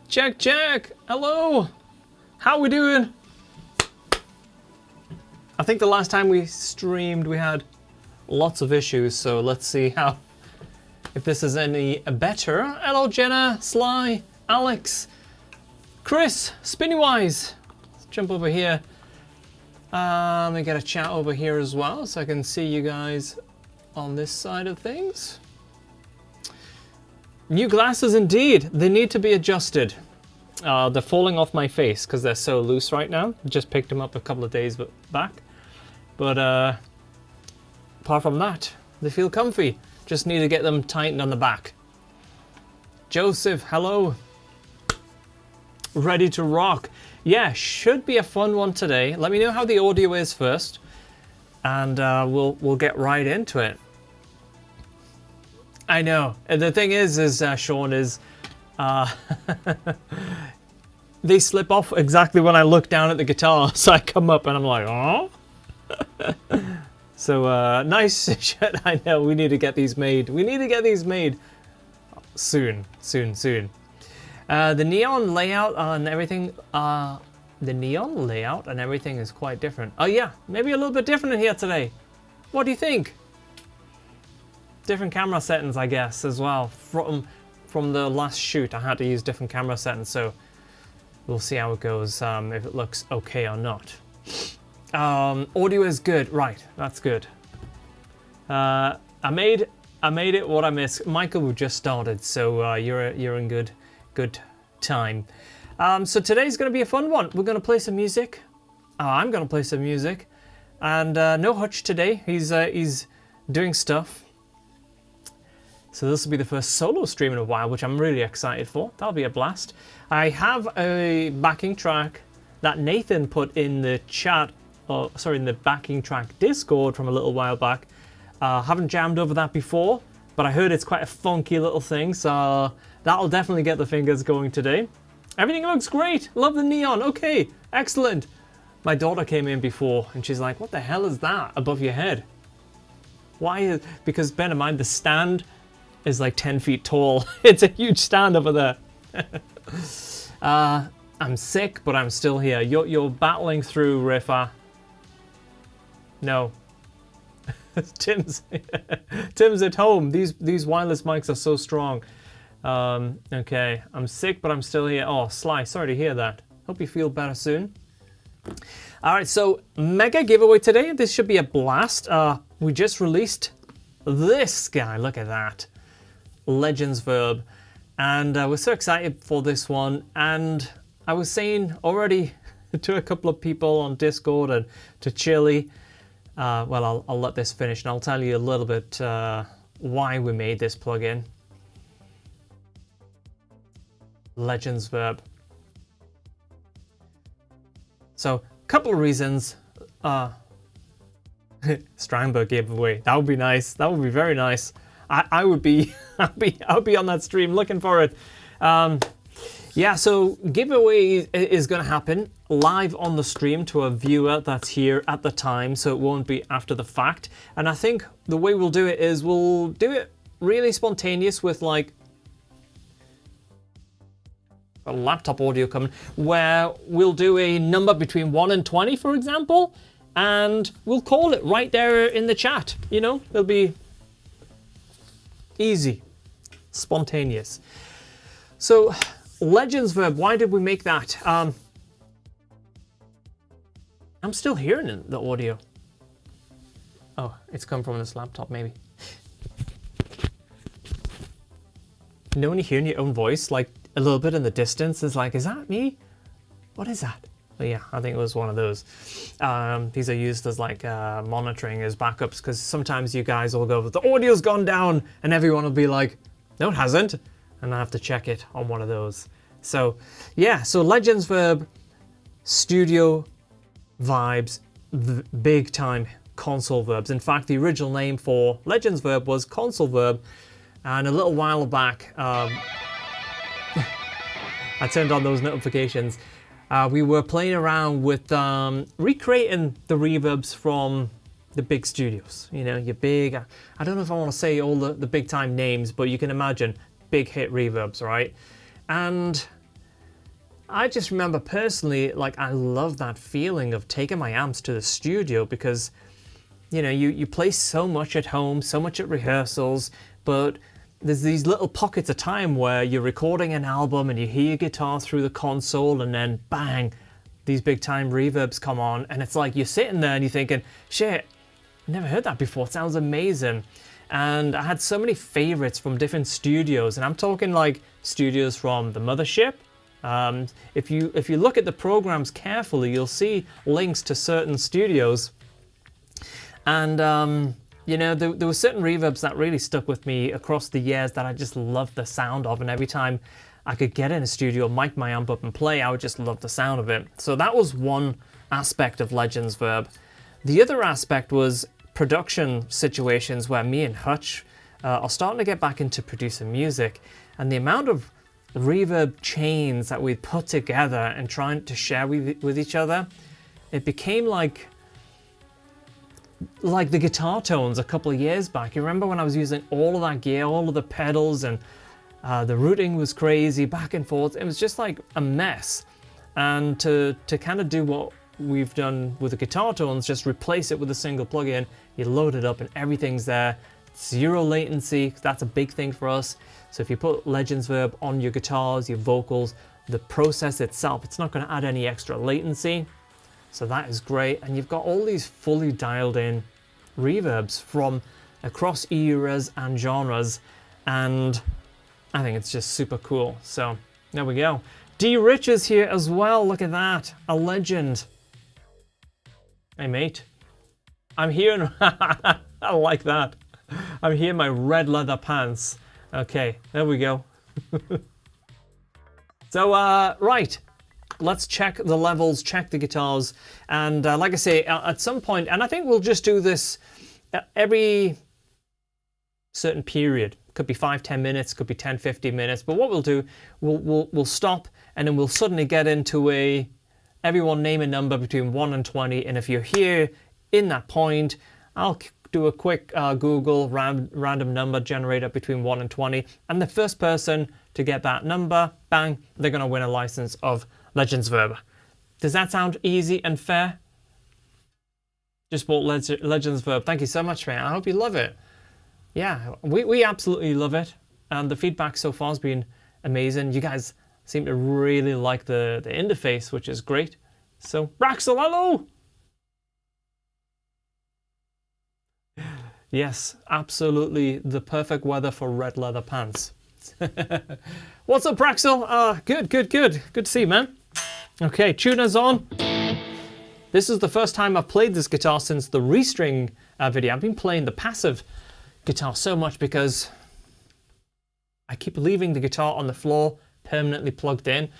Check, check. Hello. How we doing? I think the last time we streamed we had lots of issues, so let's see if this is any better. Hello Jenna, Sly, Alex, Chris, Spinnywise. Let's jump over here. Let me get a chat over here as well so I can see you guys on this side of things. New glasses indeed. They need to be adjusted. They're falling off my face because they're so loose right now. I just picked them up a couple of days back. But apart from that, they feel comfy. Just need to get them tightened on the back. Joseph, hello. Ready to rock. Yeah, should be a fun one today. Let me know how the audio is first. And we'll get right into it. I know. And the thing is Sean, is they slip off exactly when I look down at the guitar. So I come up and I'm like, oh. So nice shit. I know. We need to get these made. We need to get these made soon. The neon layout and everything. The neon layout and everything is quite different. Oh yeah, maybe a little bit different in here today. What do you think? Different camera settings, I guess, as well. From the last shoot, I had to use different camera settings, so we'll see how it goes, if it looks okay or not. Audio is good, right? That's good. I made it what I missed. Michael just started, so you're in good time. So today's going to be a fun one. We're going to play some music. I'm going to play some music, and no Hutch today. He's doing stuff. So this will be the first solo stream in a while, which I'm really excited for. That'll be a blast. I have a backing track that Nathan put in the chat, or sorry, in the backing track Discord from a little while back. Haven't jammed over that before, but I heard it's quite a funky little thing, so that'll definitely get the fingers going today. Everything looks great. Love the neon. Okay, excellent. My daughter came in before and she's like, what the hell is that above your head? Why? Because bear in mind, the stand is like 10 feet tall. It's a huge stand over there. I'm sick, but I'm still here. You're battling through, Rifa. No. Tim's at home. These wireless mics are so strong. Okay, I'm sick, but I'm still here. Oh, Sly, sorry to hear that. Hope you feel better soon. All right, so mega giveaway today. This should be a blast. We just released this guy. Look at that. Legends Verb. And we're so excited for this one. And I was saying already to a couple of people on Discord and to Chili, well, I'll let this finish and I'll tell you a little bit why we made this plugin. Legends Verb. So, a couple of reasons. Strangberg giveaway. That would be nice. That would be very nice. I would be I'll be on that stream looking for it. Yeah, so giveaway is going to happen live on the stream to a viewer that's here at the time, so it won't be after the fact. And I think the way we'll do it is we'll do it really spontaneous with like a laptop audio coming, where we'll do a number between 1 and 20, for example, and we'll call it right there in the chat. You know, it'll be easy, spontaneous. So, Legends Verb, why did we make that? I'm still hearing the audio. Oh, it's come from this laptop, maybe. You know when you're hearing your own voice, like a little bit in the distance, it's like, is that me? What is that? But yeah, I think it was one of those. These are used as like monitoring as backups, because sometimes you guys will go, the audio's gone down, and everyone will be like, no, it hasn't. And I have to check it on one of those. So yeah, so Legends Verb, studio vibes, big time console verbs. In fact, the original name for Legends Verb was console verb, and a little while back, I turned on those notifications. We were playing around with recreating the reverbs from the big studios. You know, your big, I don't know if I want to say all the big time names, but you can imagine big hit reverbs, right? And I just remember personally, like, I love that feeling of taking my amps to the studio, because, you know, you play so much at home, so much at rehearsals, but there's these little pockets of time where you're recording an album and you hear your guitar through the console, and then bang, these big time reverbs come on, and it's like you're sitting there and you're thinking, shit, never heard that before, it sounds amazing. And I had so many favorites from different studios, and I'm talking like studios from the mothership. If you look at the programs carefully, you'll see links to certain studios. And you know, there were certain reverbs that really stuck with me across the years that I just loved the sound of, and every time I could get in a studio, mic my amp up and play, I would just love the sound of it. So that was one aspect of Legends Verb. The other aspect was production situations where me and Hutch are starting to get back into producing music, and the amount of reverb chains that we'd put together and trying to share with each other, it became like the guitar tones a couple of years back. You remember when I was using all of that gear, all of the pedals, and the routing was crazy, back and forth. It was just like a mess. And to kind of do what we've done with the guitar tones, just replace it with a single plugin, you load it up and everything's there. Zero latency, that's a big thing for us. So if you put Legends Verb on your guitars, your vocals, the process itself, it's not going to add any extra latency. So that is great. And you've got all these fully dialed in reverbs from across eras and genres. And I think it's just super cool. So there we go. D Rich is here as well. Look at that. A legend. Hey, mate. I'm here. And I like that. I'm here in my red leather pants. Okay, there we go. So, right. Let's check the levels, check the guitars. And like I say, at some point, and I think we'll just do this every certain period. Could be 5-10 minutes, could be 10-15 minutes. But what we'll do, we'll stop, and then we'll suddenly get into everyone name a number between 1 and 20. And if you're here in that point, I'll do a quick Google random number generator between 1 and 20. And the first person to get that number, bang, they're going to win a license of Legends Verb. Does that sound easy and fair? Just bought Legends Verb. Thank you so much, man. I hope you love it. Yeah, we absolutely love it. And the feedback so far has been amazing. You guys seem to really like the interface, which is great. So, Braxel, hello! Yes, absolutely the perfect weather for red leather pants. What's up, Braxel? Good. Good to see you, man. Okay, tuner's on. This is the first time I've played this guitar since the restring video. I've been playing the passive guitar so much because I keep leaving the guitar on the floor permanently plugged in.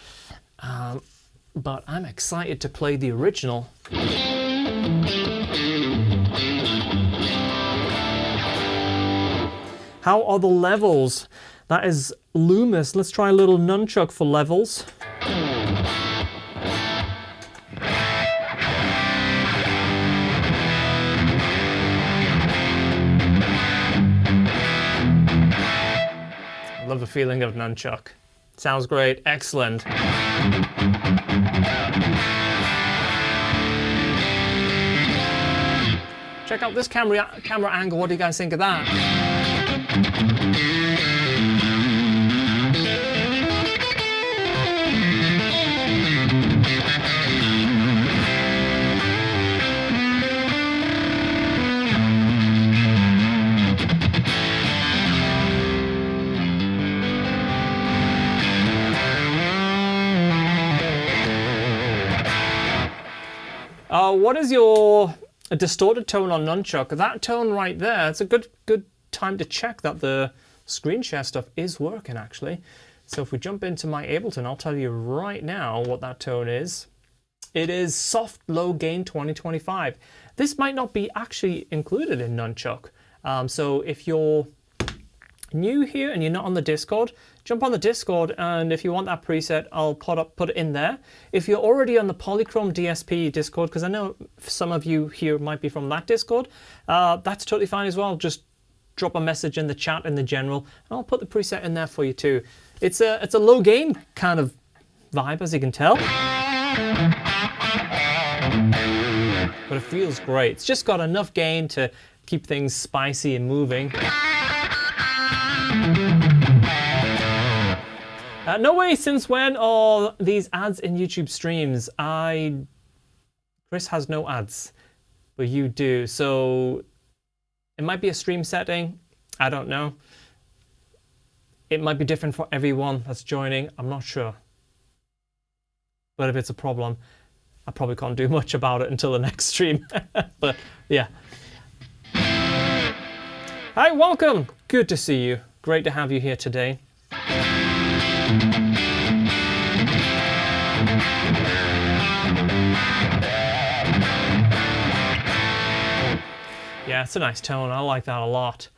But I'm excited to play the original. How are the levels? That is Loomis. Let's try a little nunchuck for levels. I love the feeling of nunchuck. Sounds great. Excellent. Check out this camera angle. What do you guys think of that? What is your distorted tone on nunchuck? That tone right there, it's a good time to check that the screen share stuff is working actually. So if we jump into my Ableton, I'll tell you right now what that tone is. It is soft low gain 2025. This might not be actually included in nunchuck. So if you're new here and you're not on the Discord, jump on the Discord, and if you want that preset, I'll put it in there. If you're already on the Polychrome DSP Discord, because I know some of you here might be from that Discord, that's totally fine as well. Just drop a message in the chat in the general, and I'll put the preset in there for you too. It's a low gain kind of vibe, as you can tell, but it feels great. It's just got enough gain to keep things spicy and moving. No way, since when are these ads in YouTube streams? Chris has no ads, but you do. So it might be a stream setting. I don't know. It might be different for everyone that's joining. I'm not sure. But if it's a problem, I probably can't do much about it until the next stream. But yeah. Hi, welcome. Good to see you. Great to have you here today. Yeah, it's a nice tone. I like that a lot.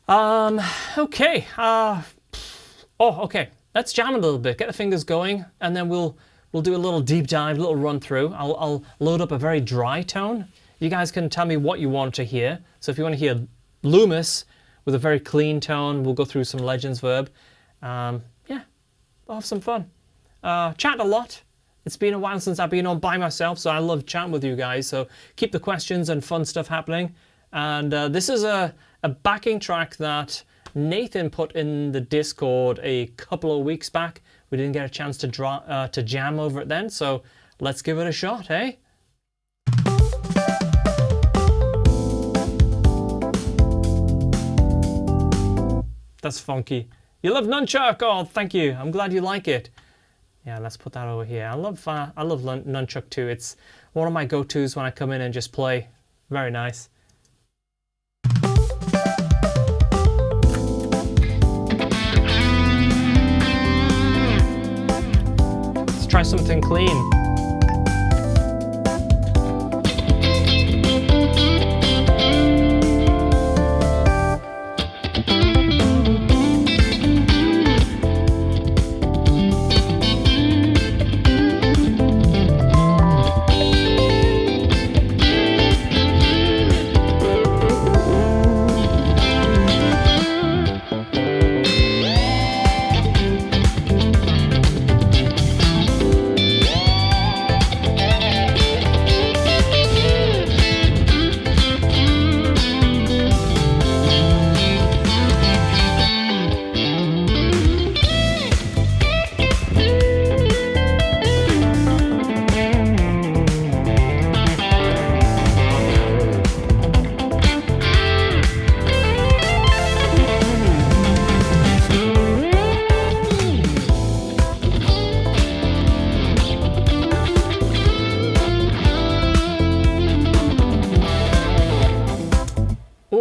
Okay. Okay. Let's jam a little bit. Get the fingers going, and then we'll do a little deep dive, a little run through. I'll load up a very dry tone. You guys can tell me what you want to hear. So if you want to hear Loomis with a very clean tone, we'll go through some Legends Verb. Yeah, we'll have some fun. Chat a lot. It's been a while since I've been on by myself, so I love chatting with you guys. So keep the questions and fun stuff happening. And this is a backing track that Nathan put in the Discord a couple of weeks back. We didn't get a chance to jam over it then, so let's give it a shot, eh? That's funky. You love nunchuck? Oh, thank you. I'm glad you like it. Yeah, let's put that over here. I love nunchuck too. It's one of my go-tos when I come in and just play. Very nice. try something clean.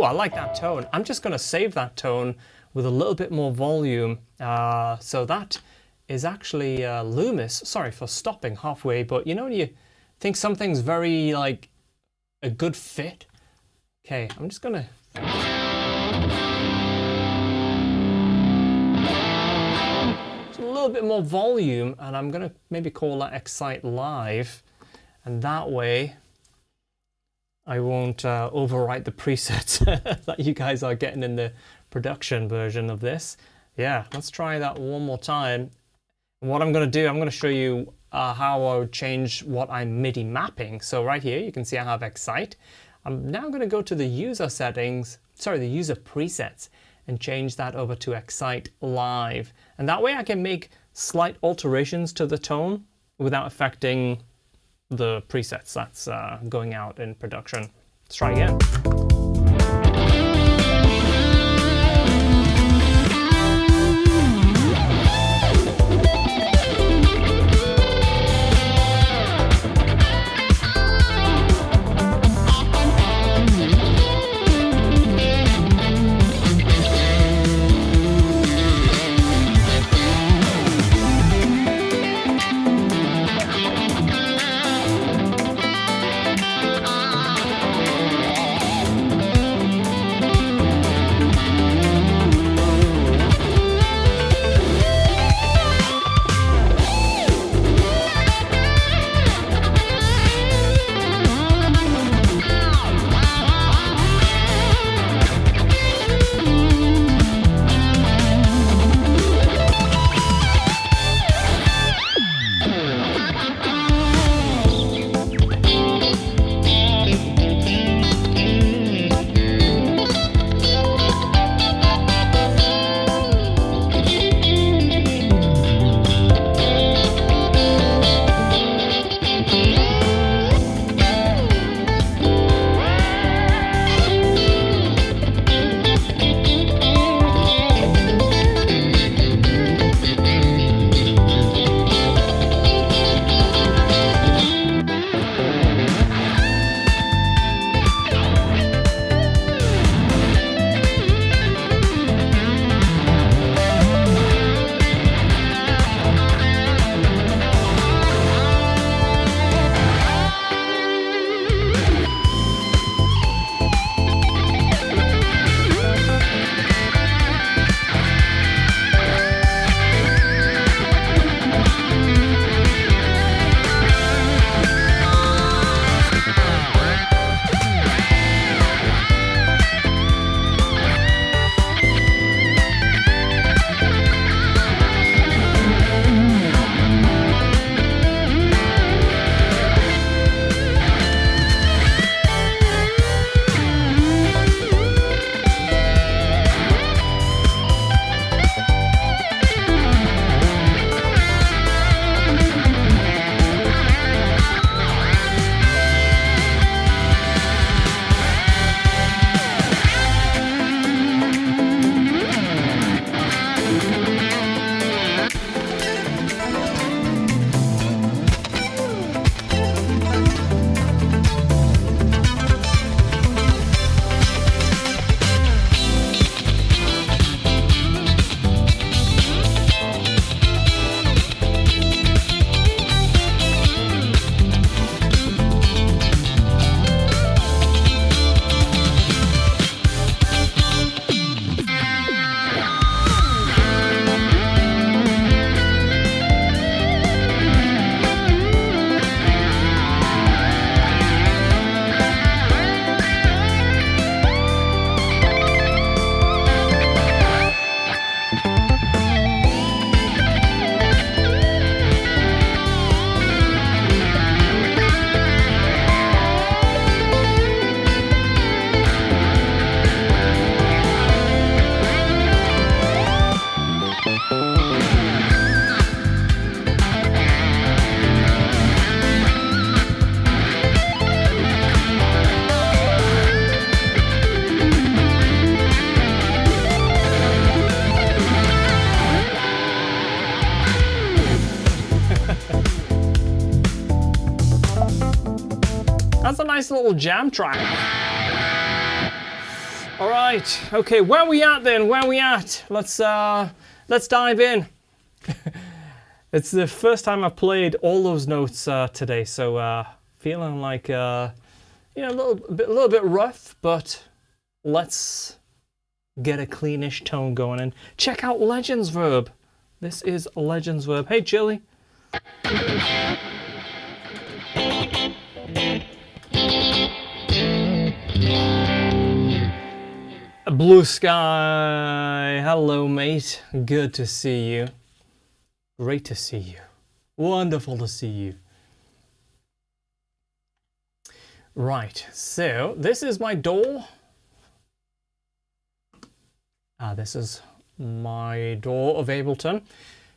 I like that tone. I'm just going to save that tone with a little bit more volume. So that is actually Loomis. Sorry for stopping halfway, but you know when you think something's very like a good fit? Okay, I'm just going to... Just a little bit more volume, and I'm going to maybe call that Excite Live. And that way... I won't overwrite the presets that you guys are getting in the production version of this. Yeah, let's try that one more time. What I'm going to do, I'm going to show you how I would change what I'm MIDI mapping. So right here, you can see I have Excite. I'm now going to go to the user settings, sorry, the user presets, and change that over to Excite Live. And that way I can make slight alterations to the tone without affecting the presets that's going out in production. Let's try again. nice little jam track. All right, okay, where are we at then? Where are we at? Let's dive in. It's the first time I've played all those notes today, so feeling like a little bit rough, but let's get a cleanish tone going and check out Legends Verb. This is Legends Verb. Hey, Chili. Blue sky. Hello, mate. Good to see you. Great to see you. Wonderful to see you. Right, so this is my door. This is my door of Ableton.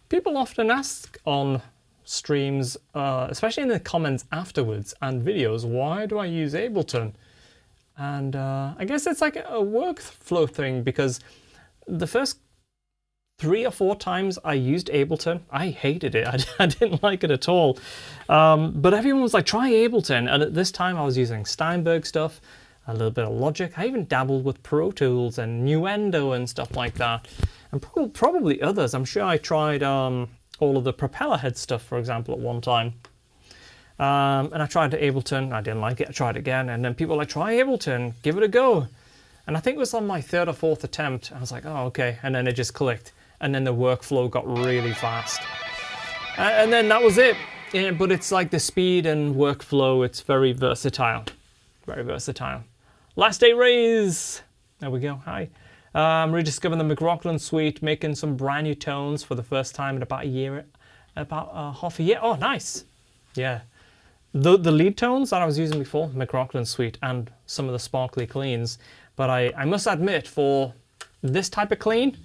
People often ask on streams, especially in the comments afterwards and videos, why do I use Ableton? And I guess it's like a workflow thing, because the first 3 or 4 times I used Ableton, I hated it. I didn't like it at all. But everyone was like, try Ableton. And at this time I was using Steinberg stuff, a little bit of Logic. I even dabbled with Pro Tools and Nuendo and stuff like that. And probably others. I'm sure I tried all of the Propeller Head stuff, for example, at one time. And I tried Ableton, I didn't like it, I tried again, and then people were like, try Ableton, give it a go. And I think it was on my 3rd or 4th attempt, I was like, oh, okay, and then it just clicked, and then the workflow got really fast. And then that was it. Yeah, but it's like the speed and workflow, it's very versatile. Very versatile. Last day raise! There we go, hi. I'm rediscovering the McRocklin suite, making some brand new tones for the first time in about a year, half a year. Oh, nice! Yeah. The lead tones that I was using before, McRocklin suite, and some of the sparkly cleans, but I must admit, for this type of clean,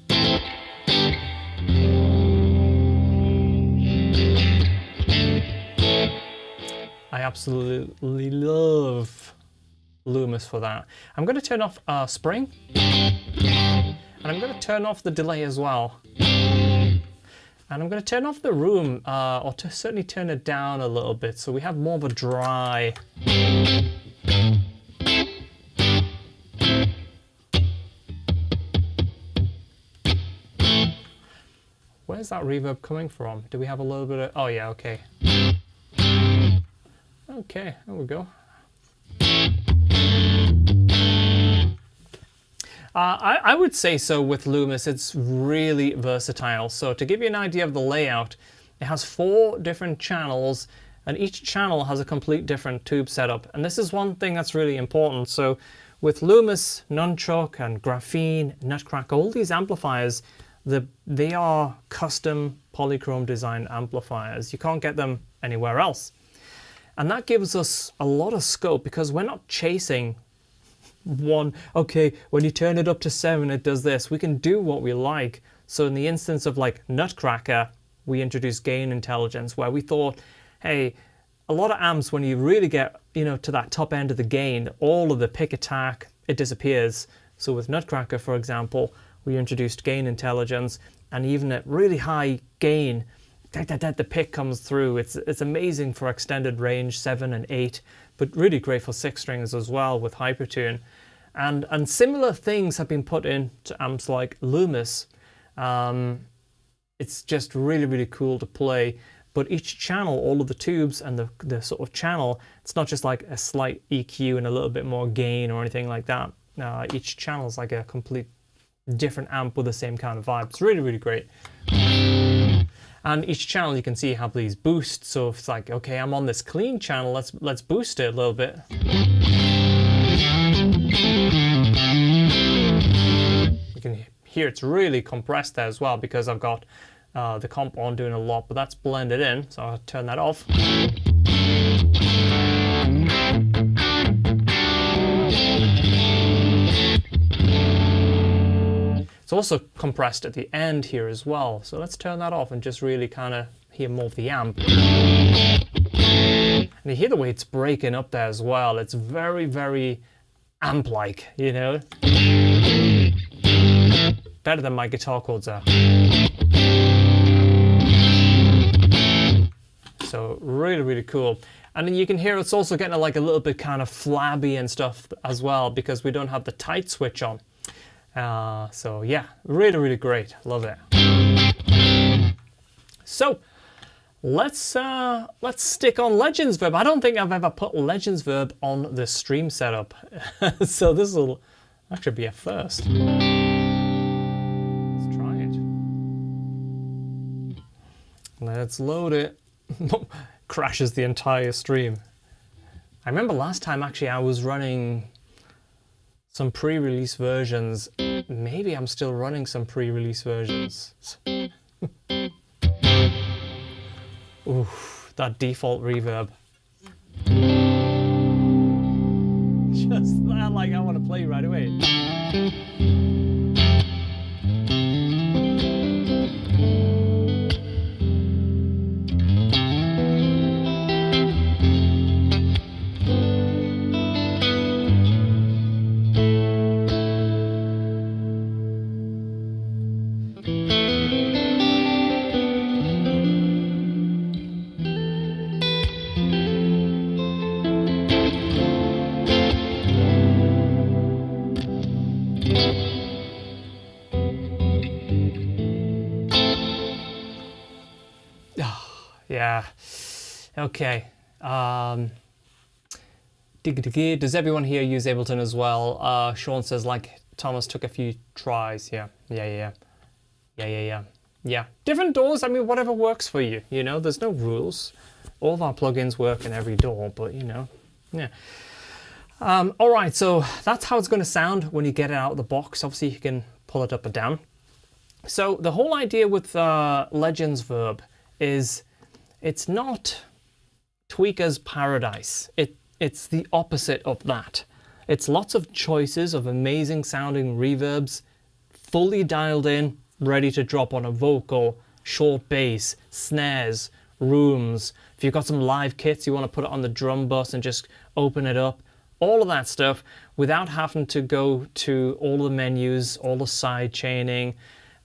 I absolutely love Loomis for that. I'm going to turn off Spring, and I'm going to turn off the delay as well. And I'm going to turn off the room, or to certainly turn it down a little bit, so we have more of a dry. Where's that reverb coming from? Do we have a little bit of, oh yeah, okay. Okay, there we go. I would say so with Loomis, it's really versatile. So to give you an idea of the layout, it has 4 different channels, and each channel has a complete different tube setup. And this is one thing that's really important. So with Loomis, Nunchuck, and Graphene, Nutcracker, all these amplifiers, they are custom polychrome design amplifiers. You can't get them anywhere else. And that gives us a lot of scope, because we're not chasing one, okay, when you turn it up to 7, it does this. We can do what we like. So in the instance of like Nutcracker, we introduced gain intelligence, where we thought, hey, a lot of amps, when you really get, to that top end of the gain, all of the pick attack, it disappears. So with Nutcracker, for example, we introduced gain intelligence, and even at really high gain, the pick comes through. It's amazing for extended range 7 and 8, but really great for 6 strings as well with Hypertune. And similar things have been put into amps like Loomis. It's just really, really cool to play. But each channel, all of the tubes and the sort of channel, it's not just like a slight EQ and a little bit more gain or anything like that. Each channel is like a complete different amp with the same kind of vibe. It's really, really great. And each channel, you can see, have these boosts. So if it's like, okay, I'm on this clean channel, let's boost it a little bit. You can hear it's really compressed there as well, because I've got the comp on doing a lot, but that's blended in. So I'll turn that off. It's also compressed at the end here as well. So let's turn that off and just really kind of hear more of the amp. And you hear the way it's breaking up there as well. It's very, very amp-like, Better than my guitar chords are. So really, really cool. And then you can hear it's also getting like a little bit kind of flabby and stuff as well because we don't have the tight switch on. So yeah, really, really great. Love it. So let's stick on Legends Verb. I don't think I've ever put Legends Verb on the stream setup. So this will actually be a first. Let's try it. Let's load it. Crashes the entire stream. I remember last time actually I was running some pre-release versions. Maybe I'm still running some pre-release versions. Oof, that default reverb. Just that, like I want to play right away. Yeah. Okay. Does everyone here use Ableton as well? Sean says like Thomas took a few tries. Yeah. Different doors. I mean, whatever works for you. You know, there's no rules. All of our plugins work in every door, but you know, yeah. All right. So that's how it's going to sound when you get it out of the box. Obviously, you can pull it up and down. So the whole idea with Legends Verb is it's not Tweaker's paradise. It's the opposite of that. It's lots of choices of amazing sounding reverbs, fully dialed in, ready to drop on a vocal, short bass, snares, rooms. If you've got some live kits, you want to put it on the drum bus and just open it up. All of that stuff without having to go to all the menus, all the side chaining,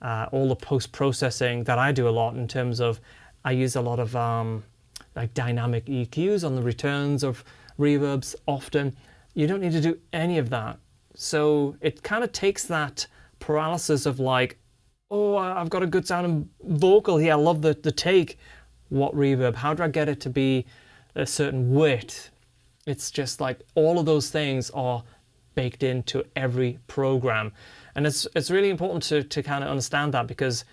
all the post-processing that I do a lot in terms of I use a lot of like dynamic EQs on the returns of reverbs often. You don't need to do any of that. So it kind of takes that paralysis of like, oh, I've got a good sounding vocal here. I love the take. What reverb? How do I get it to be a certain width? It's just like all of those things are baked into every program. And it's really important to kind of understand that because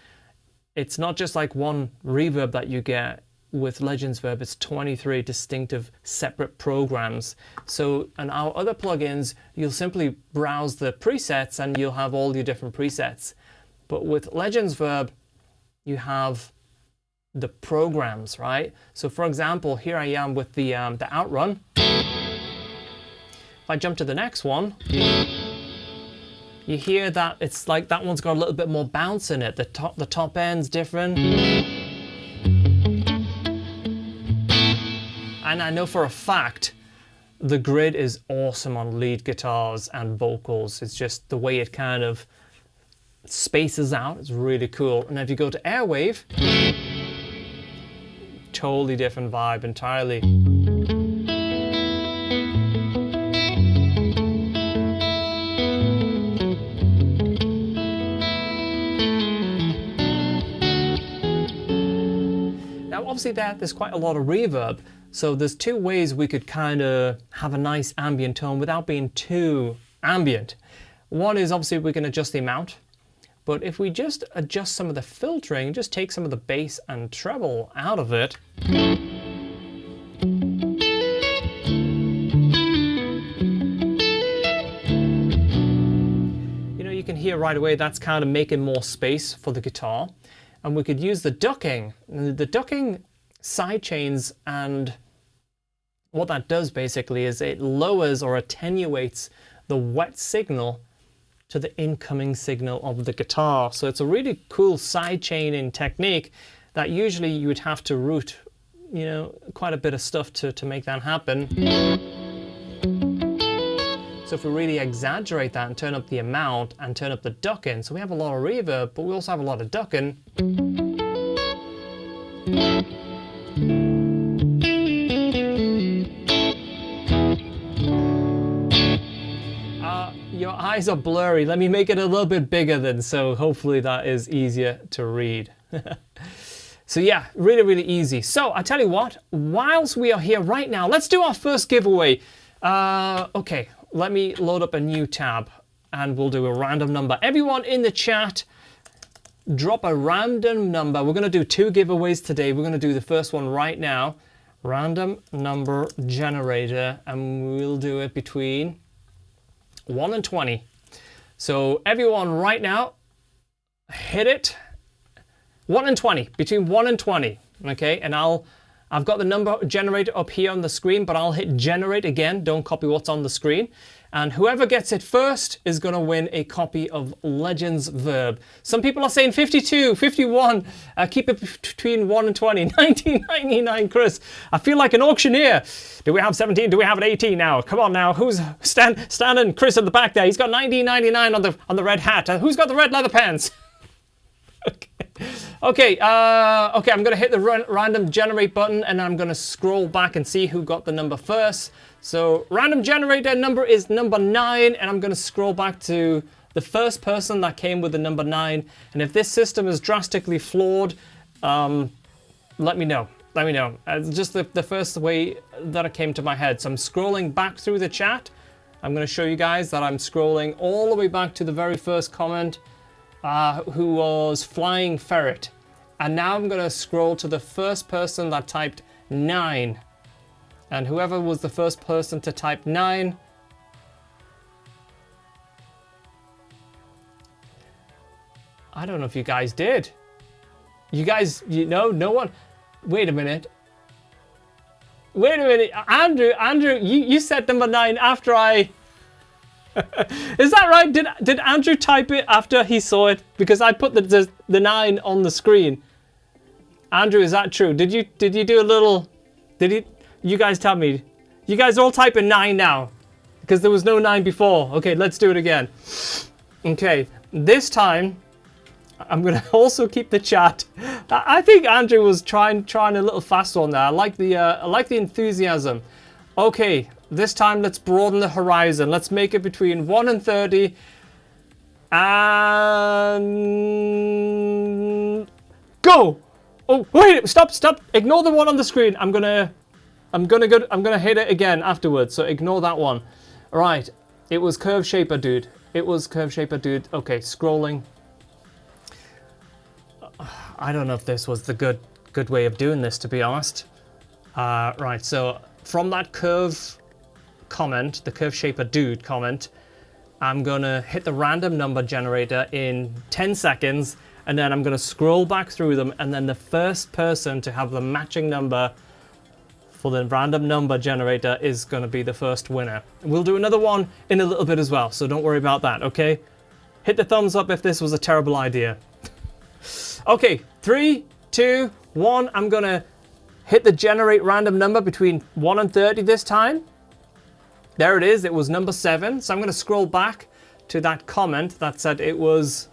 it's not just like one reverb that you get with Legends Verb, it's 23 distinctive separate programs. So in our other plugins, you'll simply browse the presets and you'll have all your different presets. But with Legends Verb, you have the programs, right? So for example, here I am with the outrun. If I jump to the next one, you hear that it's like that one's got a little bit more bounce in it. The top end's different. And I know for a fact the grid is awesome on lead guitars and vocals. It's just the way it kind of spaces out. It's really cool. And if you go to Airwave, totally different vibe entirely. Obviously there's quite a lot of reverb, so there's two ways we could kind of have a nice ambient tone without being too ambient. One is obviously we can adjust the amount, but if we just adjust some of the filtering, just take some of the bass and treble out of it, you know, you can hear right away that's kind of making more space for the guitar. And we could use the ducking. The ducking side chains, and what that does basically is it lowers or attenuates the wet signal to the incoming signal of the guitar. So it's a really cool side chaining technique that usually you would have to route, you know, quite a bit of stuff to make that happen. So if we really exaggerate that and turn up the amount and turn up the ducking, so we have a lot of reverb, but we also have a lot of ducking. Your eyes are blurry. Let me make it a little bit bigger then, so hopefully that is easier to read. So yeah, really, really easy. So I tell you what, whilst we are here right now, let's do our first giveaway. Okay, let me load up a new tab and we'll do a random number. Everyone in the chat, drop a random number. We're going to do 2 giveaways today. We're going to do the first one right now. Random number generator, and we'll do it between 1 and 20. So everyone right now, hit it. 1 and 20, between 1 and 20, okay? And I've got the number generator up here on the screen, but I'll hit generate again. Don't copy what's on the screen. And whoever gets it first is going to win a copy of Legends Verb. Some people are saying 52, 51. Keep it between 1 and 20. 1999, Chris. I feel like an auctioneer. Do we have 17? Do we have an 18 now? Come on now. Who's standing? Chris at the back there. He's got 1999 on the red hat. Who's got the red leather pants? Okay, I'm going to hit the random generate button and I'm going to scroll back and see who got the number first. So random generator number is number 9, and I'm going to scroll back to the first person that came with the number 9. And if this system is drastically flawed, let me know. Let me know. Just the first way that it came to my head. So I'm scrolling back through the chat. I'm going to show you guys that I'm scrolling all the way back to the very first comment. Who was Flying Ferret. And now I'm going to scroll to the first person that typed 9. And whoever was the first person to type 9. I don't know if you guys did. You guys, no one. Wait a minute. Andrew, you said number 9 after I... Is that right? Did Andrew type it after he saw it? Because I put the 9 on the screen. Andrew, is that true? Did you do a little? You guys tell me. You guys all type a 9 now, because there was no 9 before. Okay, let's do it again. Okay, this time I'm gonna also keep the chat. I think Andrew was trying a little faster on there. I like the enthusiasm. Okay. This time, let's broaden the horizon. Let's make it between 1 and 30. And go! Oh, wait! Stop! Ignore the one on the screen. I'm gonna hit it again afterwards. So ignore that one. All right. It was Curve Shaper Dude. Okay, scrolling. I don't know if this was the good way of doing this, to be honest. Right. So from that curve comment, the Curve Shaper Dude comment, I'm gonna hit the random number generator in 10 seconds, and then I'm gonna scroll back through them, and then the first person to have the matching number for the random number generator is gonna be the first winner. We'll do another one in a little bit as well, so don't worry about that, okay? Hit the thumbs up if this was a terrible idea. Okay, 3, 2, 1, I'm gonna hit the generate random number between 1 and 30 this time. There it is, it was number 7. So I'm going to scroll back to that comment that said it was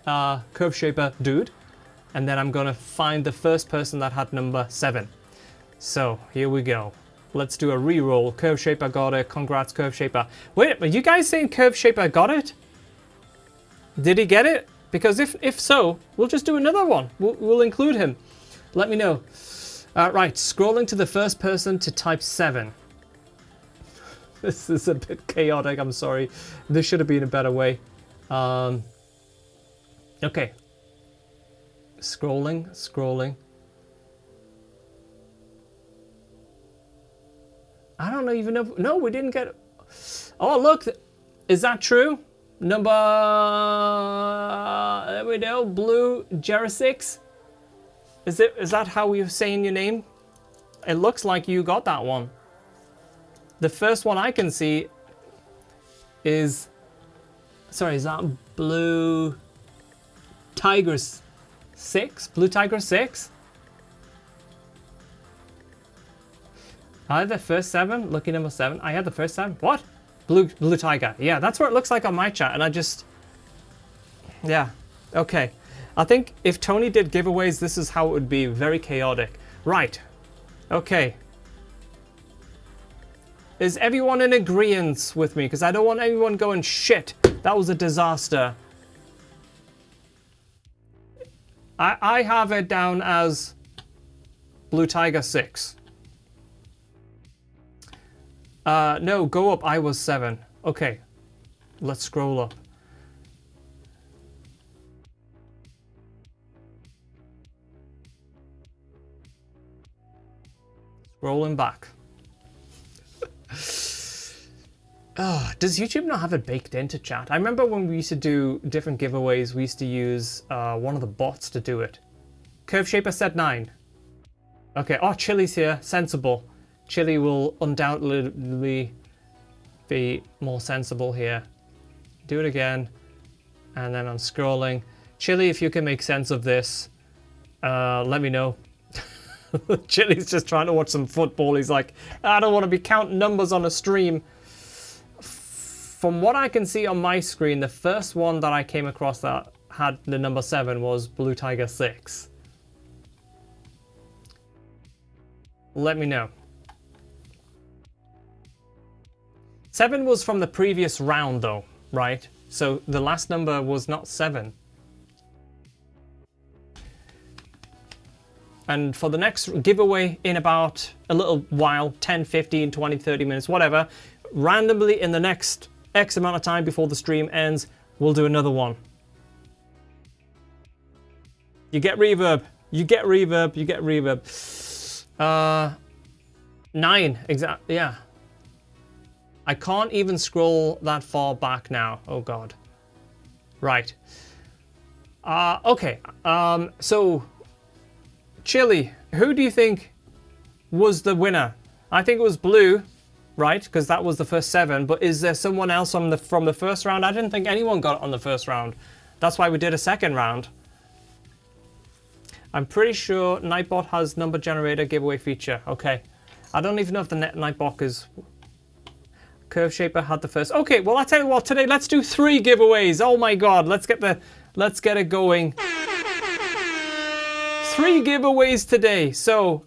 Curve Shaper Dude. And then I'm going to find the first person that had number 7. So here we go. Let's do a re-roll. Curve Shaper got it. Congrats, Curve Shaper. Wait, are you guys saying Curve Shaper got it? Did he get it? Because if so, we'll just do another one. We'll include him. Let me know. Right, scrolling to the first person to type 7. This is a bit chaotic, I'm sorry. This should have been a better way. Okay. Scrolling. I don't even know. No, we didn't get... Oh, look. Is that true? Number... There we go. Blue Jerry6. Is that how you're saying your name? It looks like you got that one. The first one I can see is... Sorry, is that Blue Tiger 6? Blue Tiger 6? I had the first 7. Lucky number 7. I had the first 7. What? Blue Tiger. Yeah, that's what it looks like on my chat. And I just... Yeah. Okay. I think if Tony did giveaways, this is how it would be. Very chaotic. Right. Okay. Is everyone in agreement with me? Because I don't want anyone going, shit, that was a disaster. I have it down as Blue Tiger 6. No, go up. I was 7. Okay, let's scroll up. Scrolling back. Oh, does YouTube not have it baked into chat? I remember when we used to do different giveaways, we used to use one of the bots to do it. Curve Shaper said 9. Okay, oh, Chili's here. Sensible. Chili will undoubtedly be more sensible here. Do it again. And then I'm scrolling. Chili, if you can make sense of this, let me know. Chili's just trying to watch some football. He's like, I don't want to be counting numbers on a stream. From what I can see on my screen, the first one that I came across that had the number 7 was Blue Tiger 6. Let me know. 7 was from the previous round though, right? So the last number was not 7. And for the next giveaway in about a little while, 10, 15, 20, 30 minutes, whatever, randomly in the next X amount of time before the stream ends, we'll do another one. You get reverb. You get reverb. You get reverb. 9, exactly, yeah. I can't even scroll that far back now. Oh, God. Right. Okay. So, Chili, who do you think was the winner? I think it was Blue. Right, because that was the first 7. But is there someone else from the first round? I didn't think anyone got it on the first round. That's why we did a second round. I'm pretty sure Nightbot has number generator giveaway feature. Okay, I don't even know if the Nightbot is. Curve Shaper had the first. Okay, well I tell you what, today let's do 3 giveaways. Oh my God, let's get it going. 3 giveaways today. So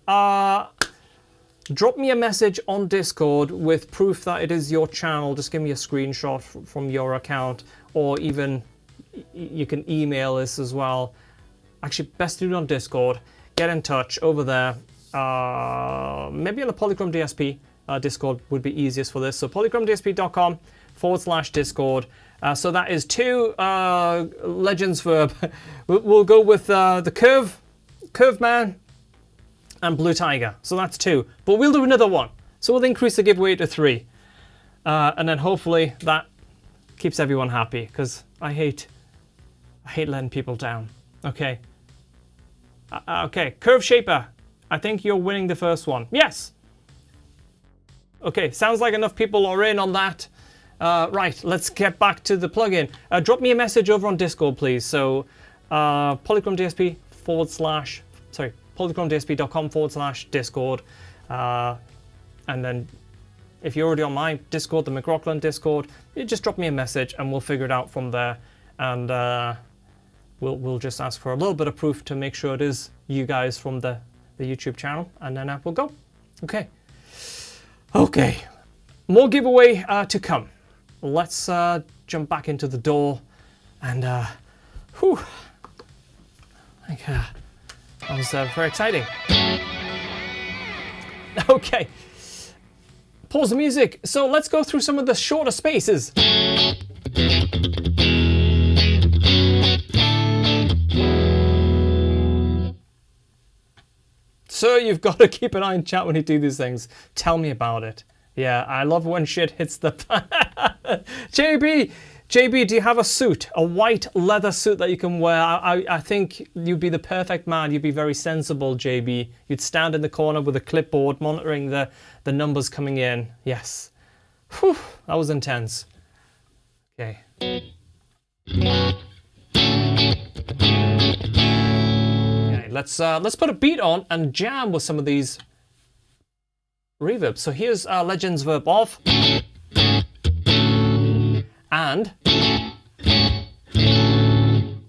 drop me a message on Discord with proof that it is your channel. Just give me a screenshot from your account, or even you can email this as well. Actually, best do it on Discord. Get in touch over there. Maybe on the Polychrome DSP Discord would be easiest for this. So polychromedsp.com/Discord. So that is 2 Legends Verb. We'll go with the Curve Man and Blue Tiger. So that's 2. But we'll do another one. So we'll increase the giveaway to 3. And then hopefully that keeps everyone happy, because I hate letting people down. Okay. Okay, Curve Shaper. I think you're winning the first one. Yes! Okay, sounds like enough people are in on that. Right, let's get back to the plugin. Drop me a message over on Discord, please. So, polychromedsp.com/Discord. And then if you're already on my Discord, the McRocklin Discord, you just drop me a message and we'll figure it out from there. And we'll just ask for a little bit of proof to make sure it is you guys from the YouTube channel, and then we'll go. Okay. Okay. More giveaway to come. Let's jump back into the door and whew. That was very exciting. Okay. Pause the music. So let's go through some of the shorter spaces. So you've got to keep an eye on chat when you do these things. Tell me about it. Yeah, I love when shit hits the JB, do you have a suit? A white leather suit that you can wear? I think you'd be the perfect man. You'd be very sensible, JB. You'd stand in the corner with a clipboard monitoring the numbers coming in. Yes. Whew, that was intense. Okay. Okay, let's put a beat on and jam with some of these reverbs. So here's Legends Verb off. And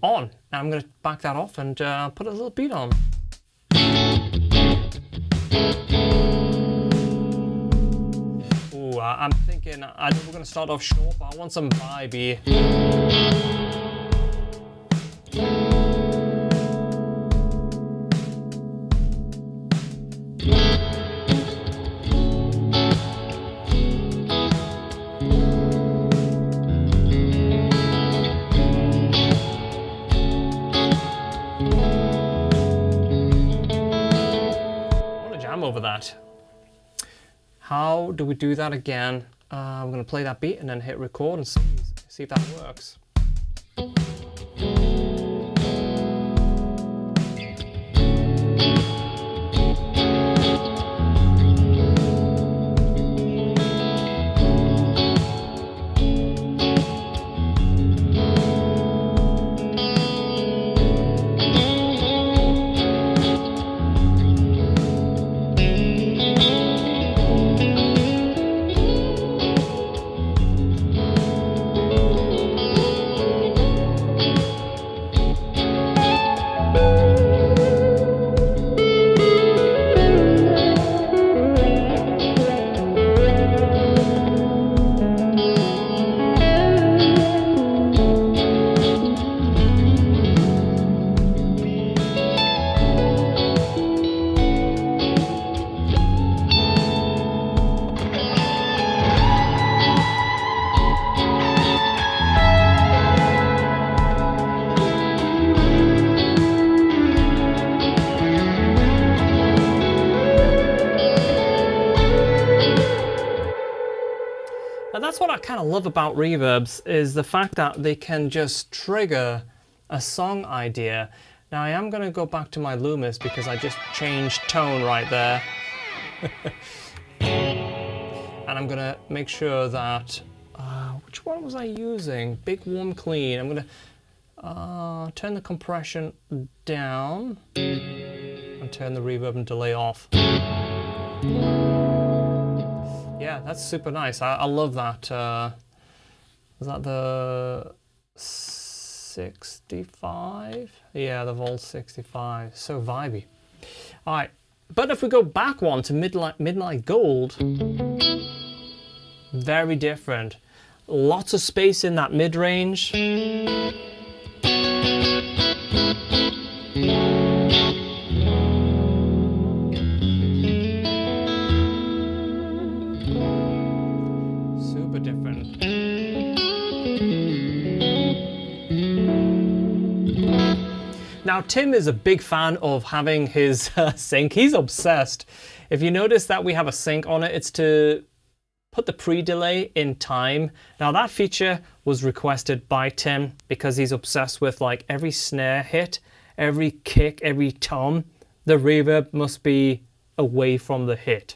on. Now I'm going to back that off and put a little beat on. Ooh, I'm thinking, I know we're going to start off short, but I want some vibey. Over that. How do we do that again? I'm going to play that beat and then hit record and see if that works. And that's what I kind of love about reverbs, is the fact that they can just trigger a song idea. Now I am going to go back to my Loomis because I just changed tone right there. And I'm going to make sure that, which one was I using? Big Warm Clean. I'm going to turn the compression down and turn the reverb and delay off. Yeah, that's super nice. I love that. Was that the 65? Yeah, the Volt 65. So vibey. All right, but if we go back one to Midnight Gold, very different. Lots of space in that mid-range. Super different. Now, Tim is a big fan of having his sync. He's obsessed. If you notice that we have a sync on it, it's to put the pre-delay in time. Now, that feature was requested by Tim because he's obsessed with like every snare hit, every kick, every tom. The reverb must be away from the hit.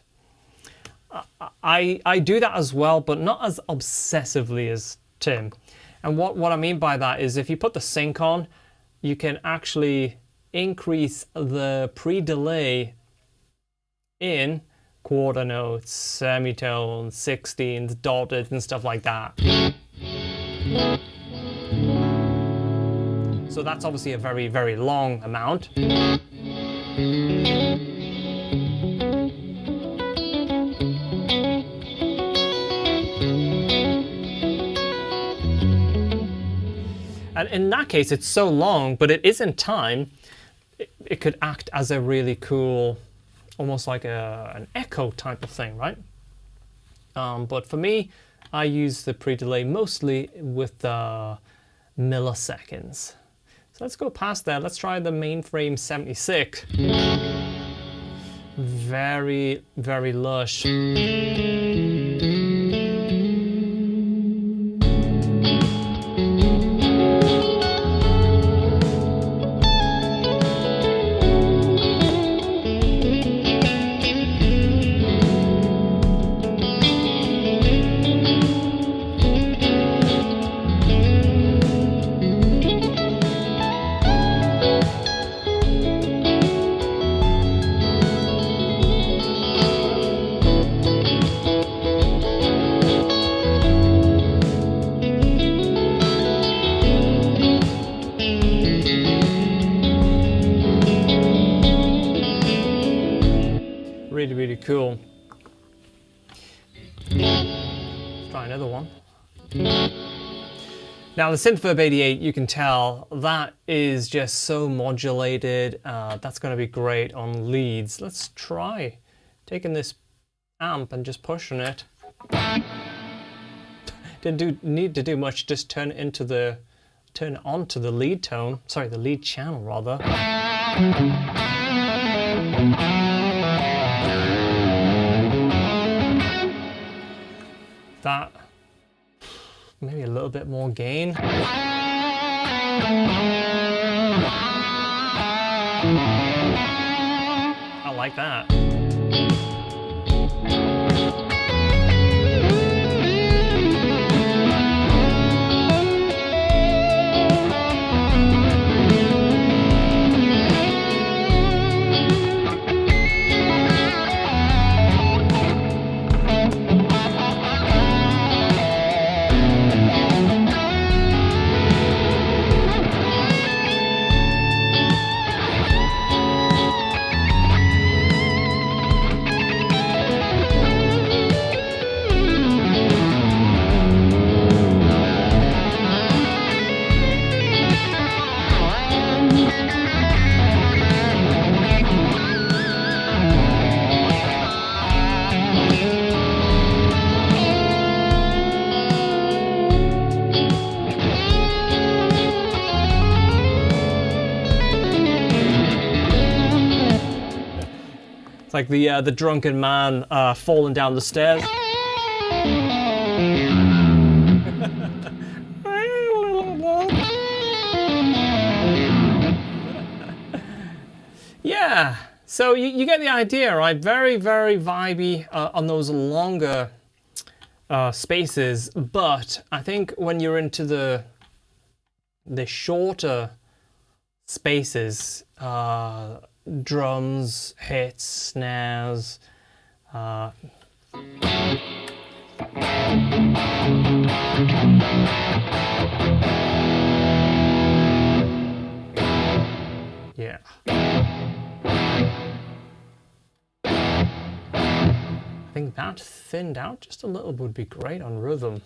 I do that as well, but not as obsessively as Tim. And what I mean by that is if you put the sync on, you can actually increase the pre-delay in quarter notes, semitones, 16ths, dotted, and stuff like that. So that's obviously a very, very long amount. And in that case, it's so long, but it is in time. It could act as a really cool, almost like an echo type of thing, right? But for me, I use the pre-delay mostly with the milliseconds. So let's go past that. Let's try the Mainframe 76. Very, very lush. Really, really cool. another one. Now the synth Verb 88, you can tell that is just so modulated. That's going to be great on leads. Let's try taking this amp and just pushing it. Didn't need to do much. Just turn it on to the lead tone. Sorry, the lead channel rather. That. Maybe a little bit more gain. I like that. It's like the drunken man falling down the stairs. Yeah, so you get the idea, right? Very, very vibey on those longer spaces, but I think when you're into the shorter spaces, drums, hits, snares, yeah. I think that thinned out just a little would be great on rhythm.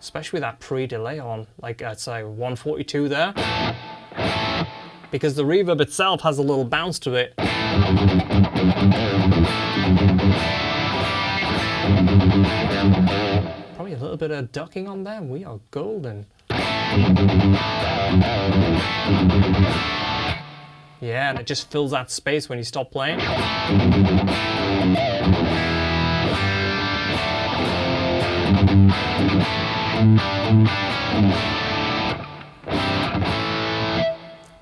Especially with that pre-delay on, like I'd say 142 there. Because the reverb itself has a little bounce to it. Probably a little bit of ducking on there. We are golden. Yeah, and it just fills that space when you stop playing.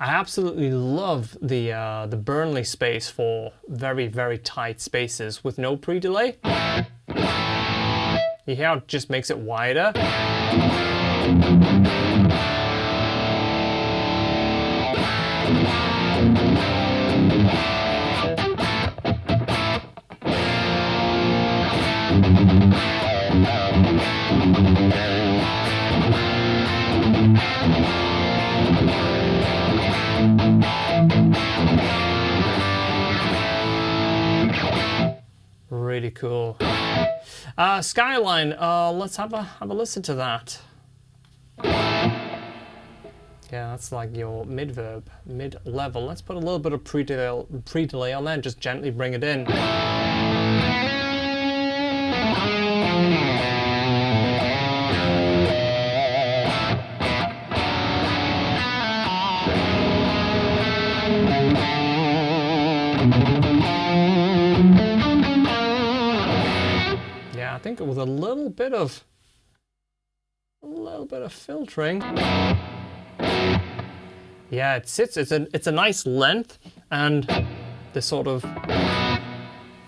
I absolutely love the Burnley space for very, very tight spaces with no pre-delay. You hear how it just makes it wider? Really cool. Skyline, let's have a listen to that. Yeah, that's like your mid-verb, mid-level. Let's put a little bit of pre-delay on there and just gently bring it in. Yeah, I think it was a little bit of filtering. Yeah, it sits. It's a nice length, and the sort of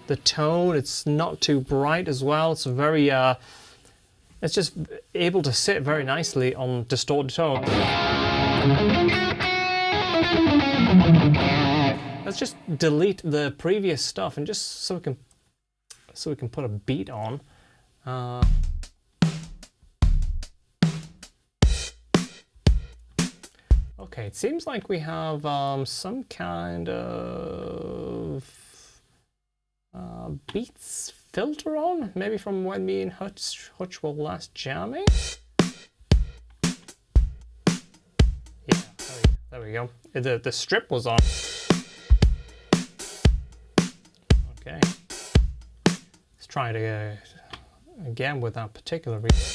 the tone. It's not too bright as well. It's very. It's just able to sit very nicely on distorted tone. Let's just delete the previous stuff and just so we can put a beat on. Okay, it seems like we have some kind of beats filter on, maybe from when me and Hutch were last jamming. Yeah, there we go. The strip was on. Okay, let's try it again with that particular reason.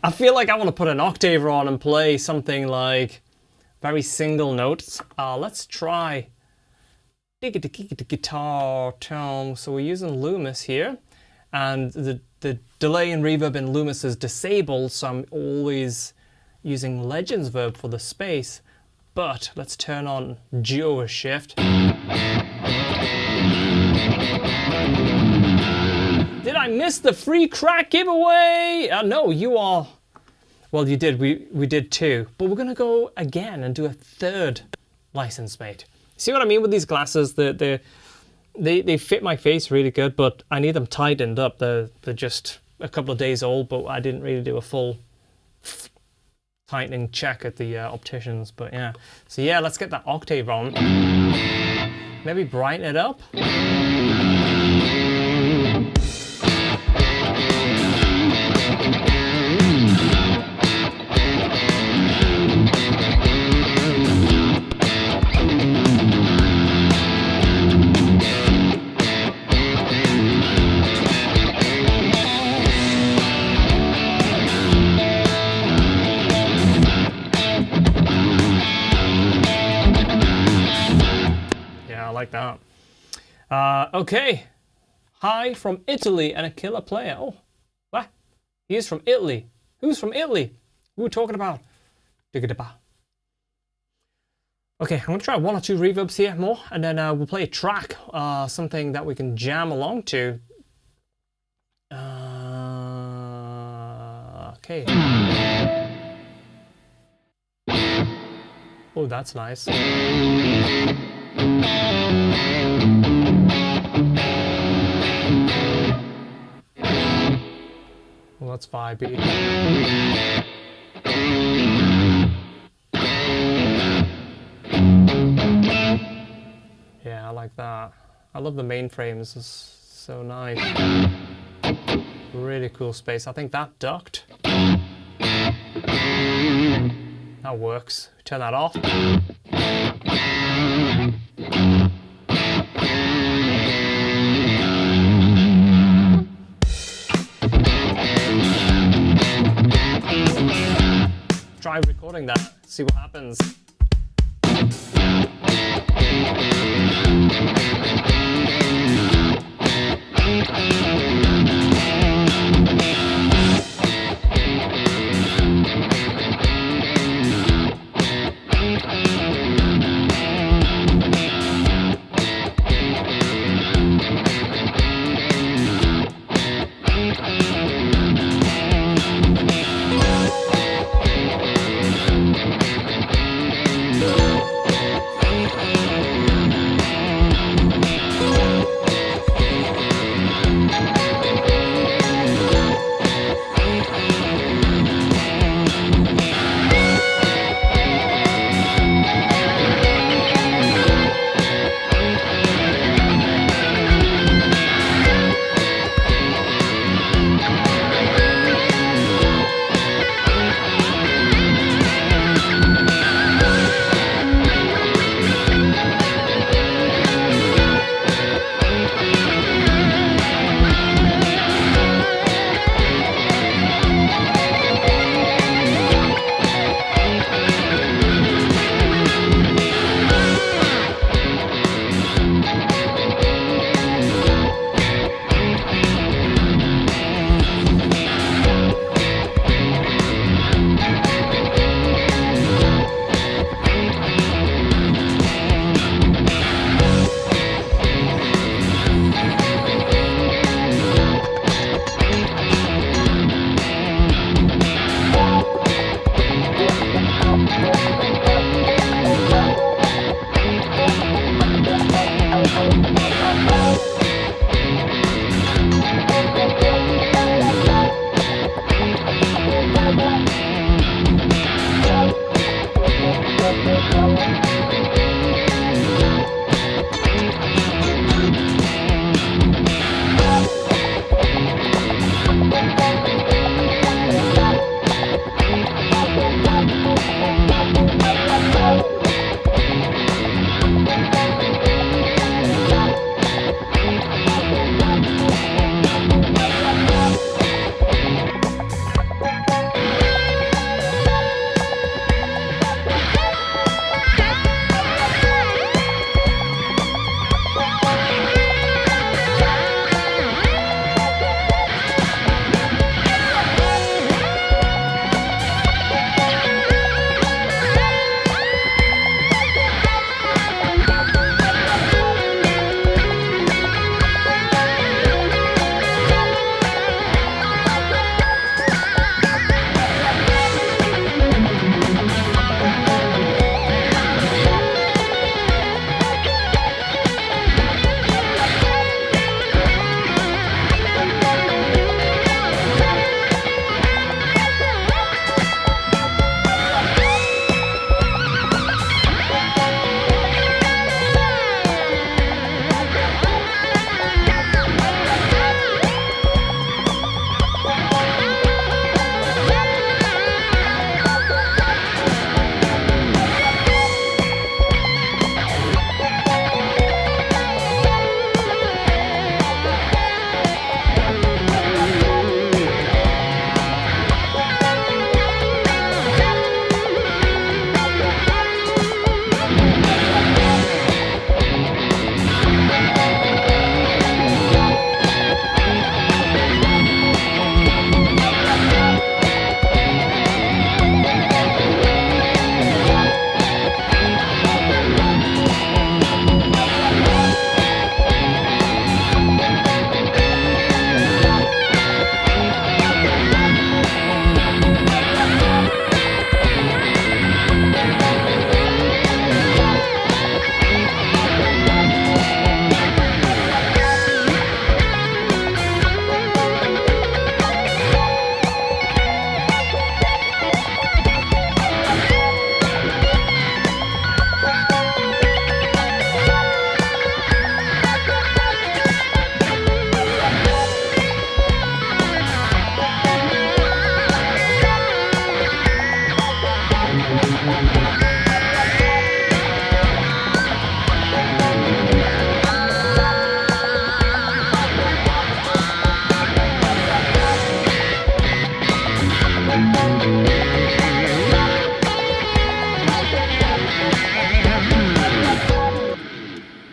I feel like I want to put an octave on and play something like very single notes. Let's try guitar tone. So we're using Loomis here, and the delay and reverb in Loomis is disabled, so I'm always using Legends Verb for the space. But let's turn on Duo Shift. Did I miss the free crack giveaway? No, you are. Well, you did. We did two, but we're gonna go again and do a third license mate. See what I mean with these glasses? They fit my face really good, but I need them tightened up. They're just a couple of days old, but I didn't really do a full tightening check at the opticians. But yeah, so yeah, let's get that octave on. Maybe brighten it up. Like that. Okay. Hi from Italy and a killer player. Oh, what? He is from Italy. Who's from Italy? Who are we talking about? Okay, I'm gonna try one or two reverbs here more, and then we'll play a track, something that we can jam along to. Okay. Oh, that's nice. Well, that's vibey. Yeah, I like that. I love the mainframes. It's so nice. Really cool space. I think that ducked. That works. Turn that off. Try recording that, see what happens.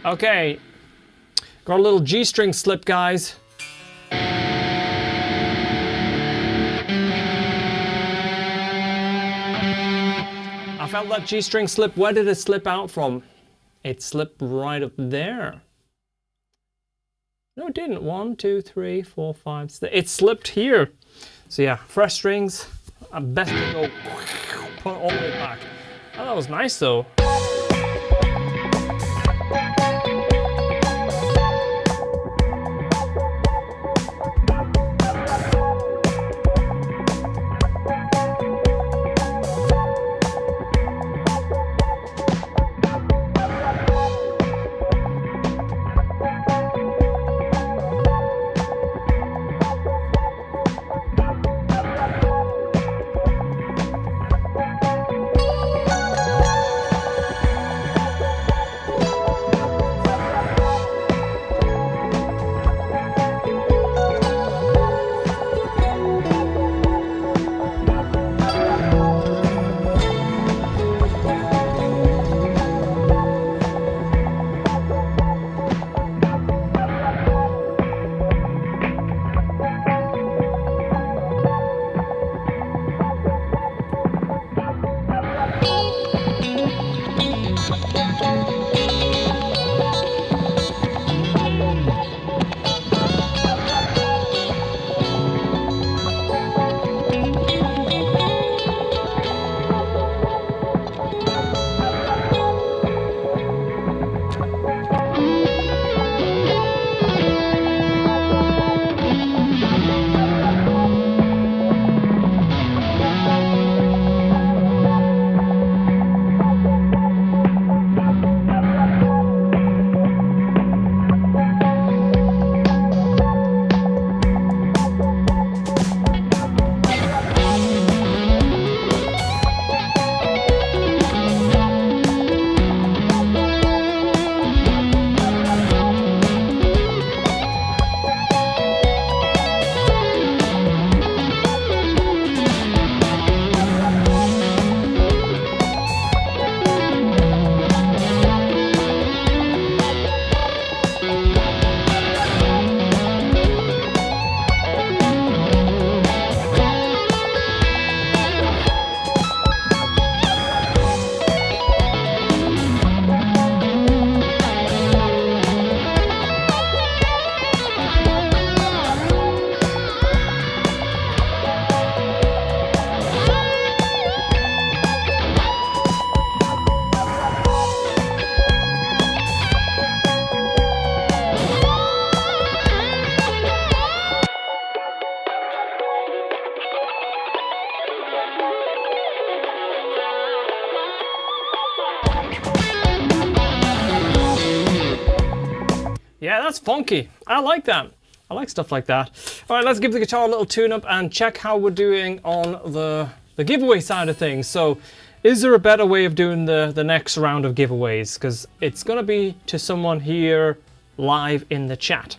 Okay, got a little G-string slip, guys. I felt that G-string slip. Where did it slip out from? It slipped right up there. No, it didn't. 1, 2, 3, 4, 5, 6. It slipped here. So yeah, fresh strings. Best to go put it all the way back. Oh, that was nice though. Yeah, that's funky. I like that. I like stuff like that. All right, let's give the guitar a little tune-up and check how we're doing on the giveaway side of things. So, is there a better way of doing the next round of giveaways? Because it's going to be to someone here live in the chat.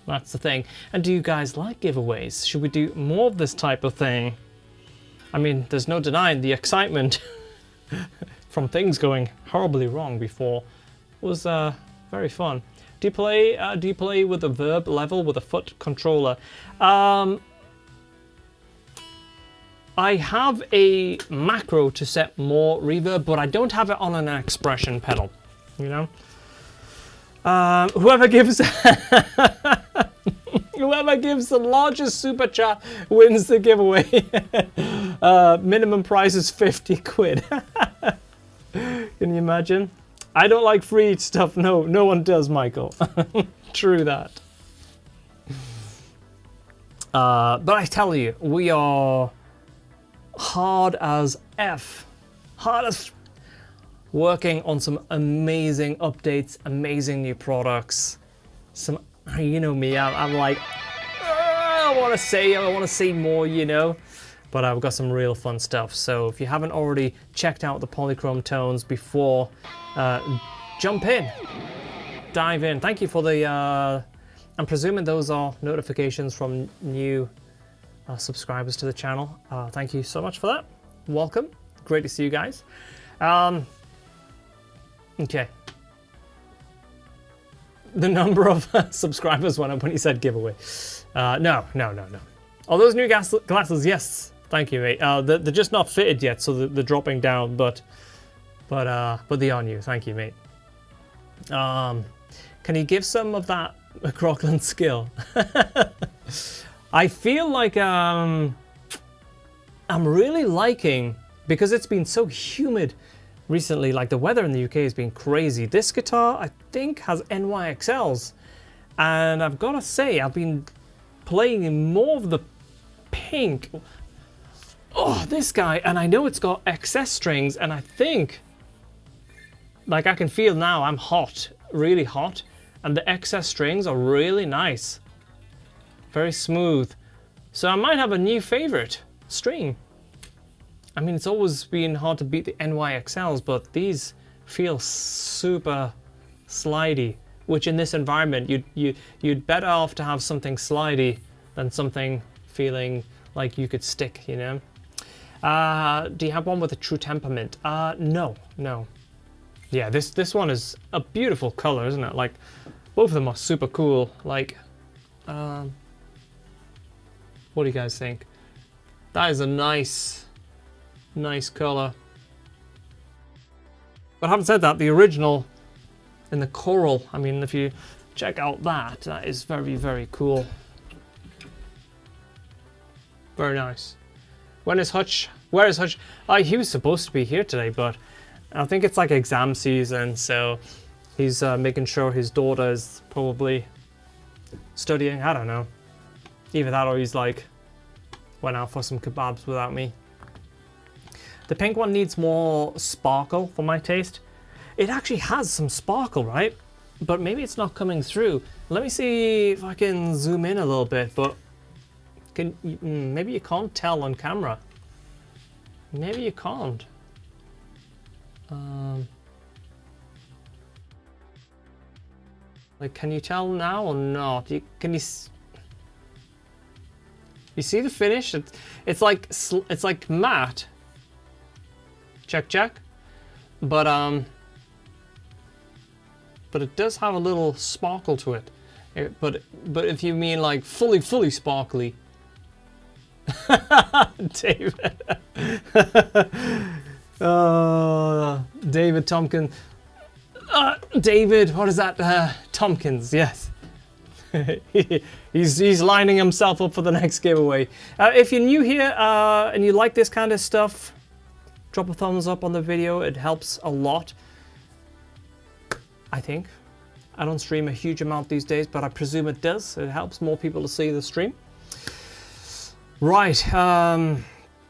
That's the thing. And do you guys like giveaways? Should we do more of this type of thing? I mean, there's no denying the excitement from things going horribly wrong before was very fun. Do you play with a Verb level with a foot controller? I have a macro to set more reverb, but I don't have it on an expression pedal. You know, whoever gives whoever gives the largest super chat wins the giveaway. Minimum price is 50 quid. Can you imagine? I don't like free stuff. No one does, Michael. True that. But I tell you, we are hard as F. Hard as working on some amazing updates, amazing new products. Some, you know me, I'm like, I want to say more, you know. But I've got some real fun stuff. So if you haven't already checked out the polychrome tones before, jump in, dive in. Thank you for the, I'm presuming those are notifications from new subscribers to the channel. Thank you so much for that. Welcome. Great to see you guys. Okay. the number of subscribers went up when he said giveaway. No. Oh, those new glasses, yes. Thank you, mate. They're just not fitted yet, so they're dropping down, but they are new. Thank you, mate. Can you give some of that McRocklin skill? I feel like I'm really liking, because it's been so humid recently, like the weather in the UK has been crazy. This guitar, I think, has NYXLs, and I've got to say, I've been playing in more of the pink. Oh, this guy, and I know it's got XS strings, and I think, like I can feel now I'm hot, really hot, and the XS strings are really nice. Very smooth. So I might have a new favorite string. I mean, it's always been hard to beat the NYXLs, but these feel super slidey, which in this environment, you'd better off to have something slidey than something feeling like you could stick, you know? Do you have one with a true temperament? No. Yeah, this one is a beautiful color, isn't it? Like, both of them are super cool. Like, what do you guys think? That is a nice color. But having said that, the original in the coral, I mean, if you check out that is very, very cool. Very nice. When is Hutch? Where is Hutch? He was supposed to be here today, but I think it's like exam season, so he's making sure his daughter is probably studying. I don't know. Either that or he's like went out for some kebabs without me. The pink one needs more sparkle for my taste. It actually has some sparkle, right? But maybe it's not coming through. Let me see if I can zoom in a little bit, but maybe you can't tell on camera. Maybe you can't. Like, can you tell now or not? Can you see the finish? It's like matte. Check. But it does have a little sparkle to it. But if you mean like fully sparkly. David. David Tompkins. David, what is that? Tompkins, yes. he's lining himself up for the next giveaway. If you're new here and you like this kind of stuff, drop a thumbs up on the video. It helps a lot, I think. I don't stream a huge amount these days, but I presume it does. It helps more people to see the stream. Right,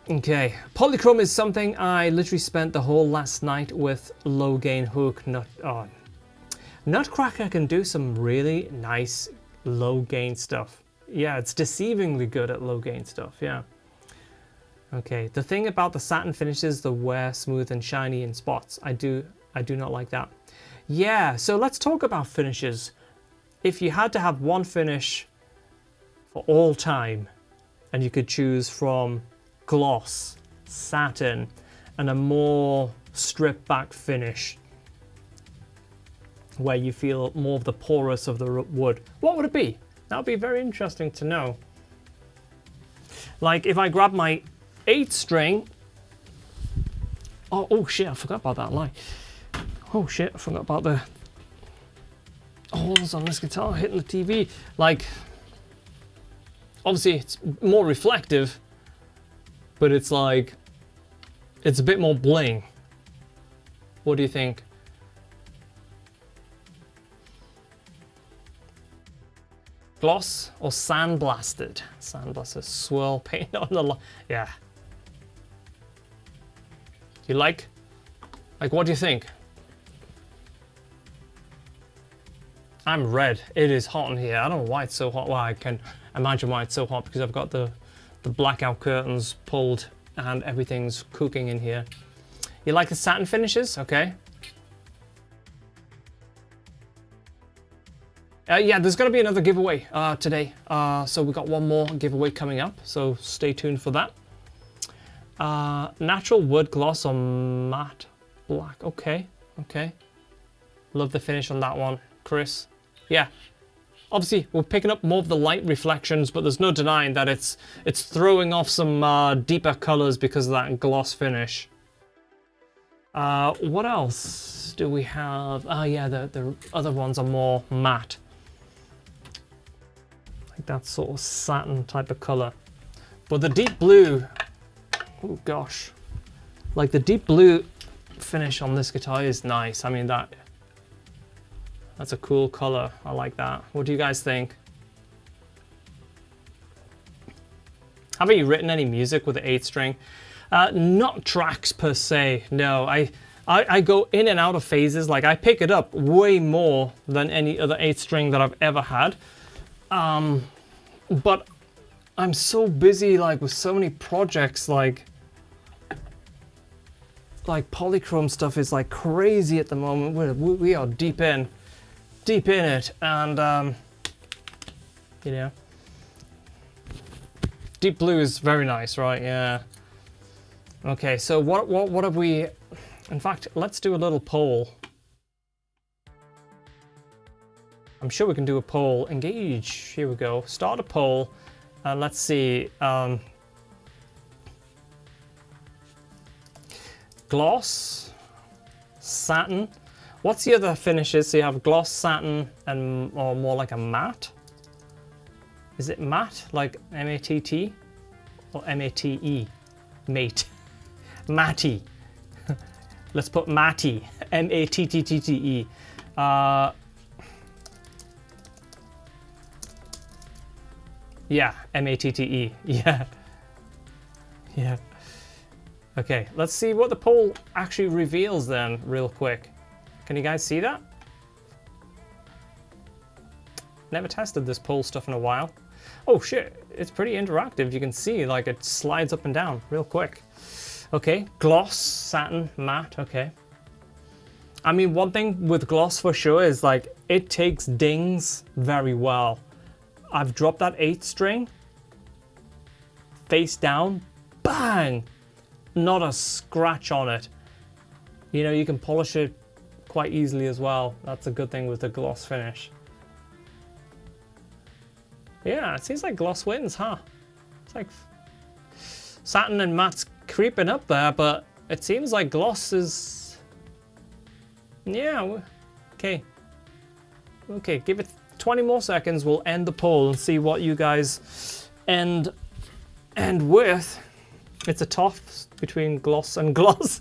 okay. Polychrome is something I literally spent the whole last night with low gain hook. Nutcracker can do some really nice low gain stuff. Yeah, it's deceivingly good at low gain stuff, yeah. Okay, the thing about the satin finishes, the wear smooth and shiny in spots. I do not like that. Yeah, so let's talk about finishes. If you had to have one finish for all time, and you could choose from gloss, satin, and a more stripped back finish where you feel more of the porous of the wood, what would it be? That would be very interesting to know. Like if I grab my 8 string, oh shit, I forgot about that line. Oh shit, I forgot about the holes on this guitar hitting the TV. Like, obviously it's more reflective, but it's like, it's a bit more bling. What do you think? Gloss or sandblasted? Sandblasted, swirl paint on the yeah. You like what do you think? I'm red. It is hot in here. I don't know why it's so hot. Well, I can imagine why it's so hot because I've got the blackout curtains pulled and everything's cooking in here. You like the satin finishes? Okay. Yeah, there's going to be another giveaway today. So we've got one more giveaway coming up. So stay tuned for that. Natural wood gloss on matte black. Okay. Love the finish on that one, Chris. Yeah. Obviously, we're picking up more of the light reflections, but there's no denying that it's throwing off some deeper colors because of that gloss finish. What else do we have? Yeah, the other ones are more matte. Like that sort of satin type of color. But the deep blue, oh gosh. Like the deep blue finish on this guitar is nice. I mean, that's a cool color. I like that. What do you guys think? Haven't you written any music with the 8-string? Not tracks per se, no. I go in and out of phases. Like I pick it up way more than any other 8-string that I've ever had. But I'm so busy like with so many projects, like polychrome stuff is like crazy at the moment. We are deep in it, and you know, deep blue is very nice, right? Yeah. Okay, so what have we? In fact, let's do a little poll. I'm sure we can do a poll. Engage. Here we go. Start a poll. Let's see. Gloss, satin. What's the other finishes? So you have gloss, satin, and or more like a matte. Is it matte, like M-A-T-T, or M-A-T-E? Mate. Matty. Let's put Matty. M-A-T-T-T-T-E. Yeah, M-A-T-T-E. Yeah. Yeah. Okay, let's see what the poll actually reveals then, real quick. Can you guys see that? Never tested this poll stuff in a while. Oh shit, it's pretty interactive. You can see like it slides up and down real quick. Okay, gloss, satin, matte, okay. I mean, one thing with gloss for sure is like it takes dings very well. I've dropped that 8-string, face down, bang! Not a scratch on it. You know, you can polish it quite easily as well. That's a good thing with the gloss finish. Yeah, it seems like gloss wins, huh? It's like satin and matte's creeping up there, but it seems like gloss is... Yeah, okay. Okay, give it 20 more seconds. We'll end the poll and see what you guys end with. It's a toss between gloss and gloss.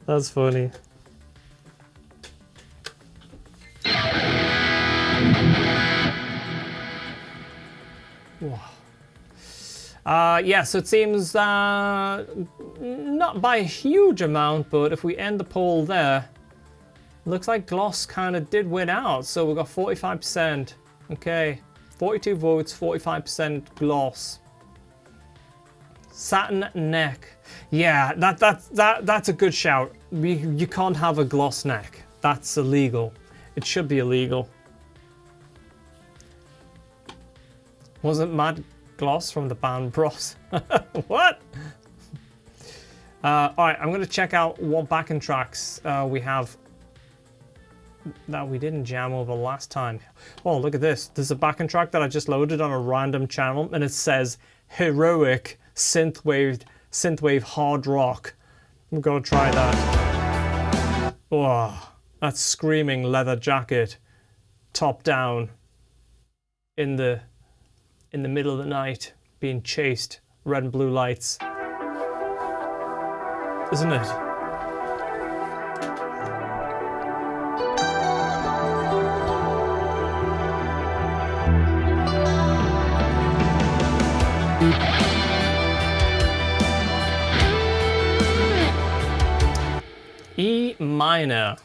That's funny. Yeah, so it seems not by a huge amount, but if we end the poll there, looks like gloss kind of did win out. So we've got 45%. Okay, 42 votes, 45% gloss. Satin neck. Yeah, that's a good shout. You can't have a gloss neck. That's illegal. It should be illegal. Wasn't Mad Gloss from the band Bros? What? Alright, I'm gonna check out what backing tracks we have that we didn't jam over last time. Oh, look at this. There's a backing track that I just loaded on a random channel and it says heroic synthwave hard rock. I'm gonna try that. Oh, that's screaming leather jacket, top down, in the middle of the night, being chased, red and blue lights. Isn't it? E minor.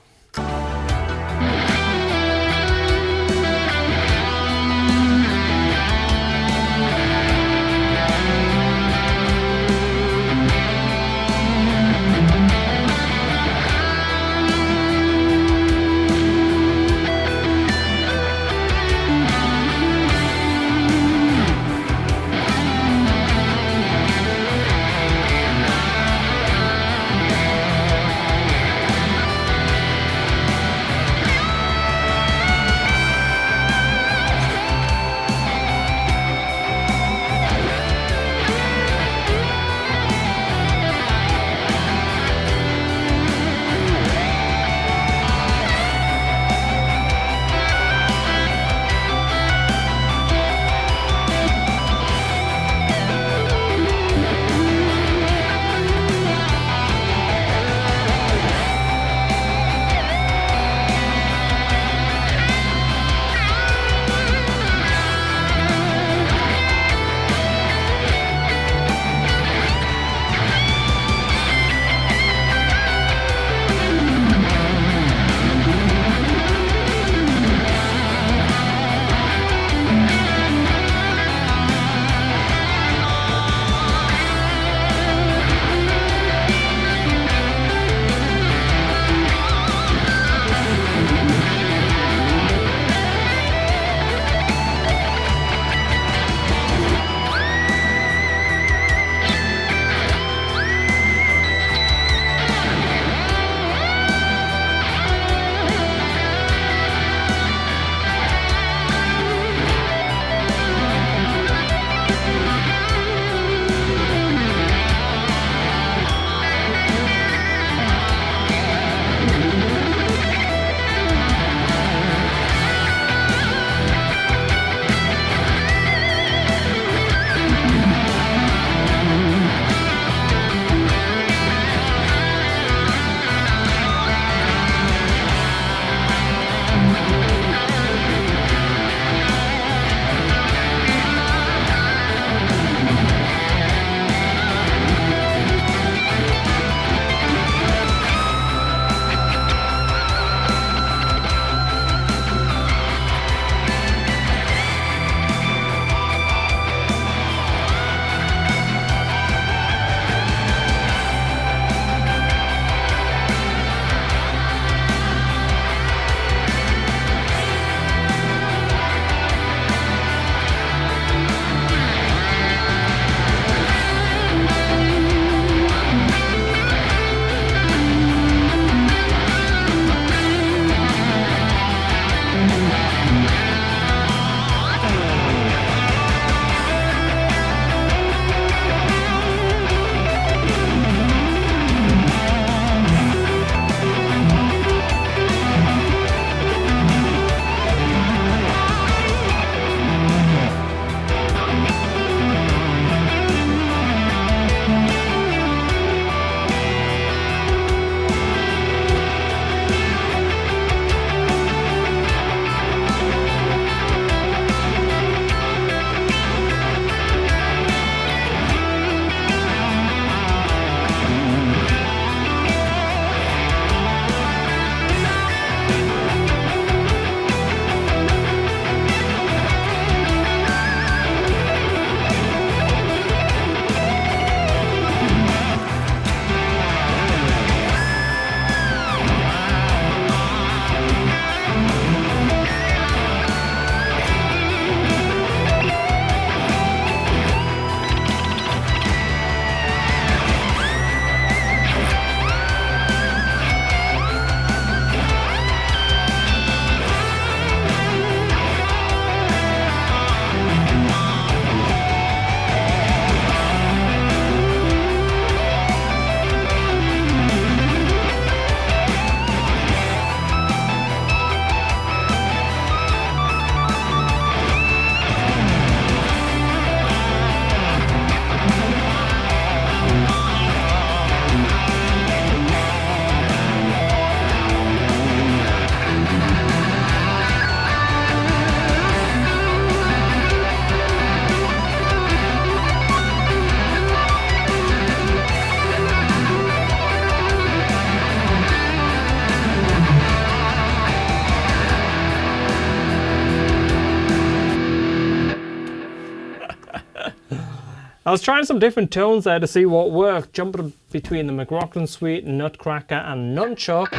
I was trying some different tones there to see what worked, jumping between the McRocklin Suite, Nutcracker, and Nunchuck.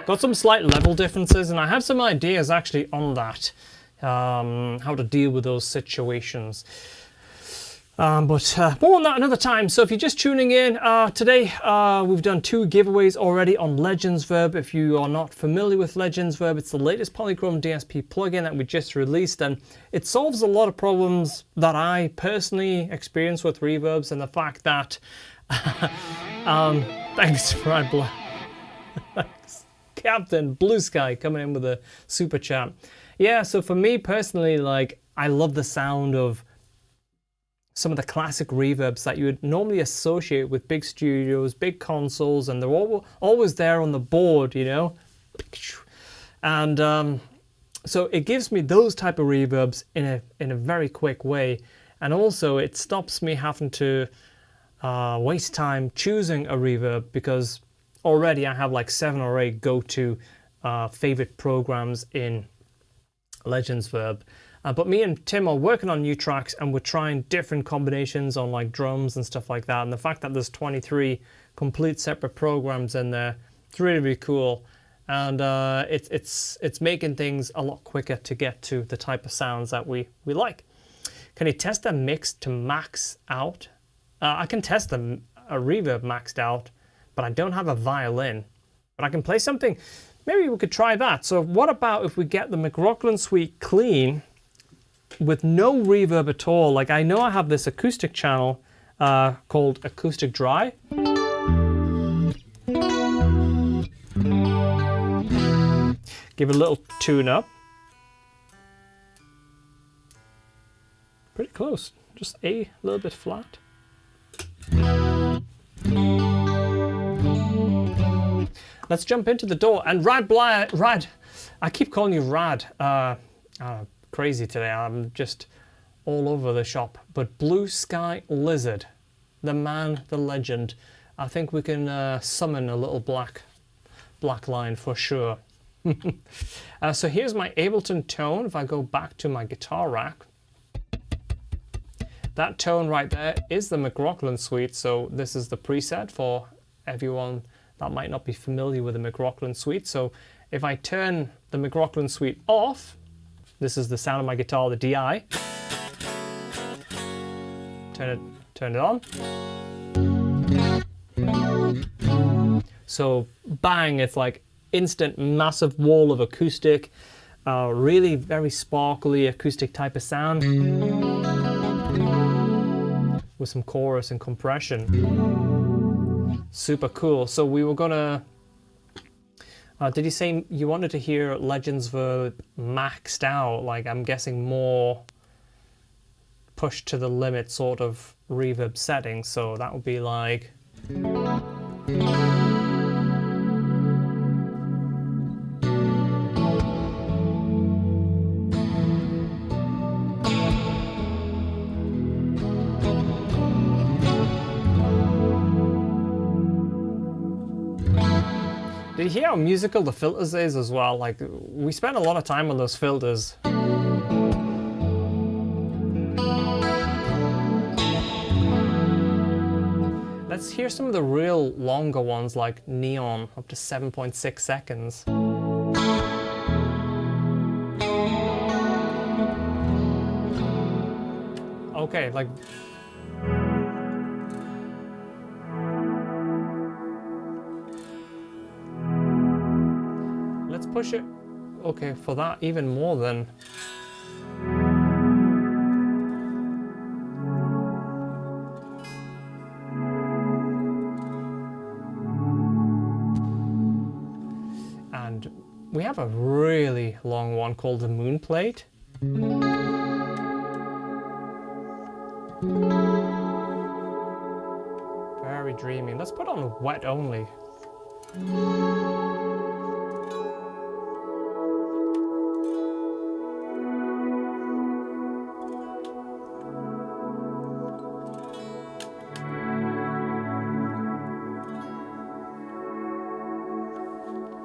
Got some slight level differences, and I have some ideas actually on that, how to deal with those situations. But more on that another time. So if you're just tuning in, today we've done 2 giveaways already on Legends Verb. If you are not familiar with Legends Verb, it's the latest Polychrome DSP plugin that we just released, and it solves a lot of problems that I personally experience with reverbs, and the fact that thanks Brad Black. Thanks Captain Blue Sky coming in with a super chat. Yeah, so for me personally, like, I love the sound of some of the classic reverbs that you would normally associate with big studios, big consoles, and they're always there on the board, you know. And so it gives me those type of reverbs in a very quick way, and also it stops me having to waste time choosing a reverb, because already I have like 7 or 8 go-to favorite programs in Legends Verb. But me and Tim are working on new tracks, and we're trying different combinations on like drums and stuff like that. And the fact that there's 23 complete separate programs in there, it's really, really cool. And it's making things a lot quicker to get to the type of sounds that we like. Can you test a mix to max out? I can test a reverb maxed out, but I don't have a violin. But I can play something. Maybe we could try that. So what about if we get the McRocklin Suite clean, with no reverb at all? Like, I know I have this acoustic channel called Acoustic Dry. Give it a little tune up. Pretty close, just a little bit flat. Let's jump into the door. And Rad, I keep calling you Rad. Crazy today, I'm just all over the shop. But Blue Sky Lizard, the man, the legend. I think we can summon a little black line for sure. So here's my Ableton tone. If I go back to my guitar rack, that tone right there is the McRocklin Suite. So this is the preset for everyone that might not be familiar with the McRocklin Suite. So if I turn the McRocklin Suite off, this is the sound of my guitar, the DI. Turn it on. So bang, it's like instant massive wall of acoustic, really very sparkly acoustic type of sound with some chorus and compression. Super cool. So we were gonna, did you say you wanted to hear Legends Verb maxed out? Like, I'm guessing more pushed to the limit sort of reverb setting. So that would be like. Did you hear how musical the filters is as well? Like, we spent a lot of time on those filters. Let's hear some of the real longer ones, like Neon, up to 7.6 seconds. Okay, like. Let's push it. Okay, for that, even more than. And we have a really long one called the Moon Plate. Very dreamy. Let's put on wet only.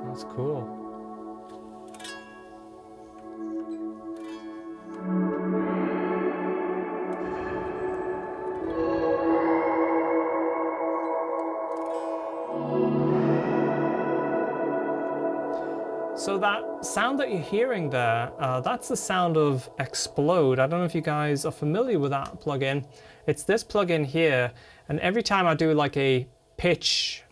That's cool. So that sound that you're hearing there, that's the sound of explode. I don't know if you guys are familiar with that plugin. It's this plugin here, and every time I do like a pitch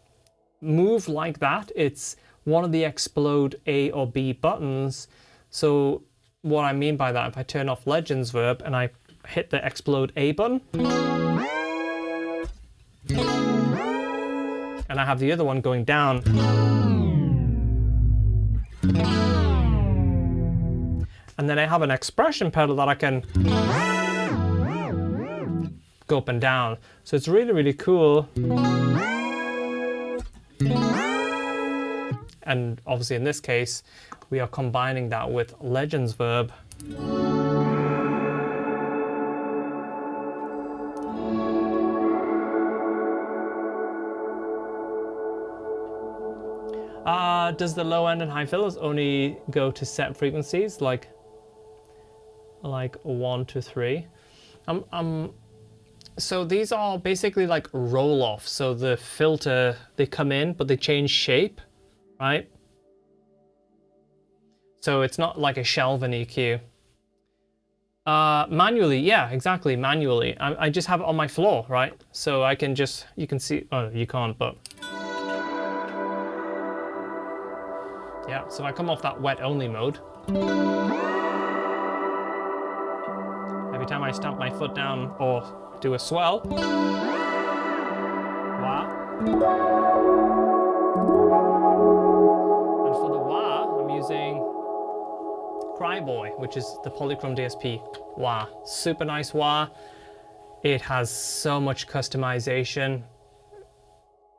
move like that, it's one of the explode A or B buttons. So what I mean by that, if I turn off Legends Verb and I hit the explode A button, and I have the other one going down, and then I have an expression pedal that I can go up and down. So it's really, really cool. And obviously in this case, we are combining that with Legends Verb. Does the low end and high filters only go to set frequencies like 1 to 3? So these are basically like roll off. So the filter, they come in, but they change shape, right? So it's not like a shelving EQ. Manually, yeah, exactly, manually. I just have it on my floor, right? So I can just, you can see, oh, you can't, but. Yeah, so I come off that wet only mode. Every time I stamp my foot down or do a swell, wah. And for the wah, I'm using Cryboy, which is the Polychrome DSP wah. Super nice wah. It has so much customization.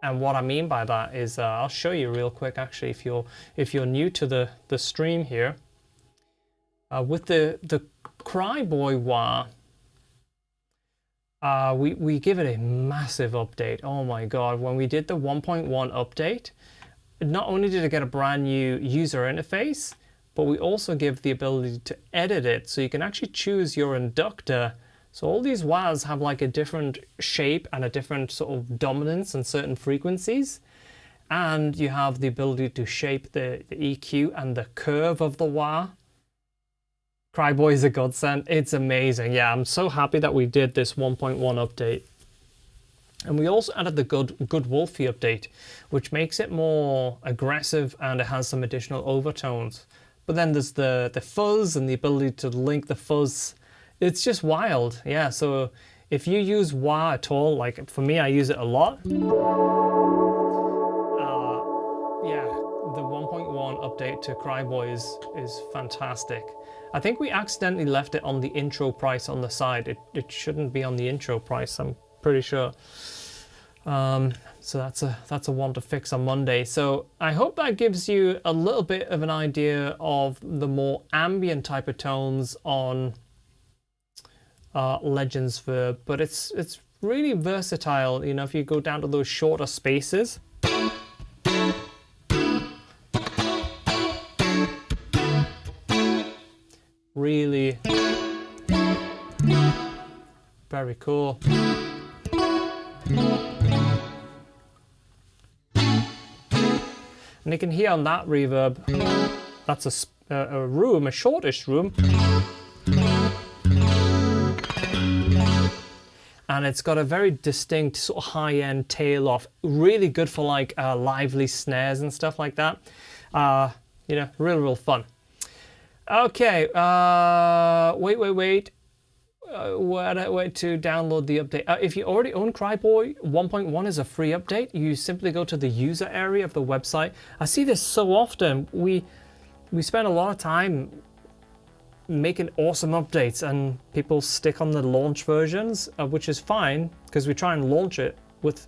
And what I mean by that is, I'll show you real quick actually, if you're new to the stream here. With the Cryboy wah, we give it a massive update. Oh my god, when we did the 1.1 update, not only did it get a brand new user interface, but we also give the ability to edit it, so you can actually choose your inductor. So all these wahs have like a different shape and a different sort of dominance and certain frequencies. And you have the ability to shape the EQ and the curve of the wah. Cryboy is a godsend. It's amazing. Yeah, I'm so happy that we did this 1.1 update. And we also added the Good Wolfie update, which makes it more aggressive and it has some additional overtones. But then there's the fuzz and the ability to link the fuzz. It's just wild. Yeah, so if you use wah at all, like for me, I use it a lot. Yeah, the 1.1 update to Cryboy is fantastic. I think we accidentally left it on the intro price on the side. It shouldn't be on the intro price, I'm pretty sure. So that's a one to fix on Monday. So I hope that gives you a little bit of an idea of the more ambient type of tones on Legends Verb, but it's really versatile. You know, if you go down to those shorter spaces. Really very cool. And you can hear on that reverb, that's a room, a shortish room. And it's got a very distinct sort of high-end tail off. Really good for like lively snares and stuff like that. You know, real fun. Okay, wait. Wait to download the update. If you already own Cryboy, 1.1 is a free update. You simply go to the user area of the website. I see this so often. We spend a lot of time making awesome updates and people stick on the launch versions, which is fine because we try and launch it with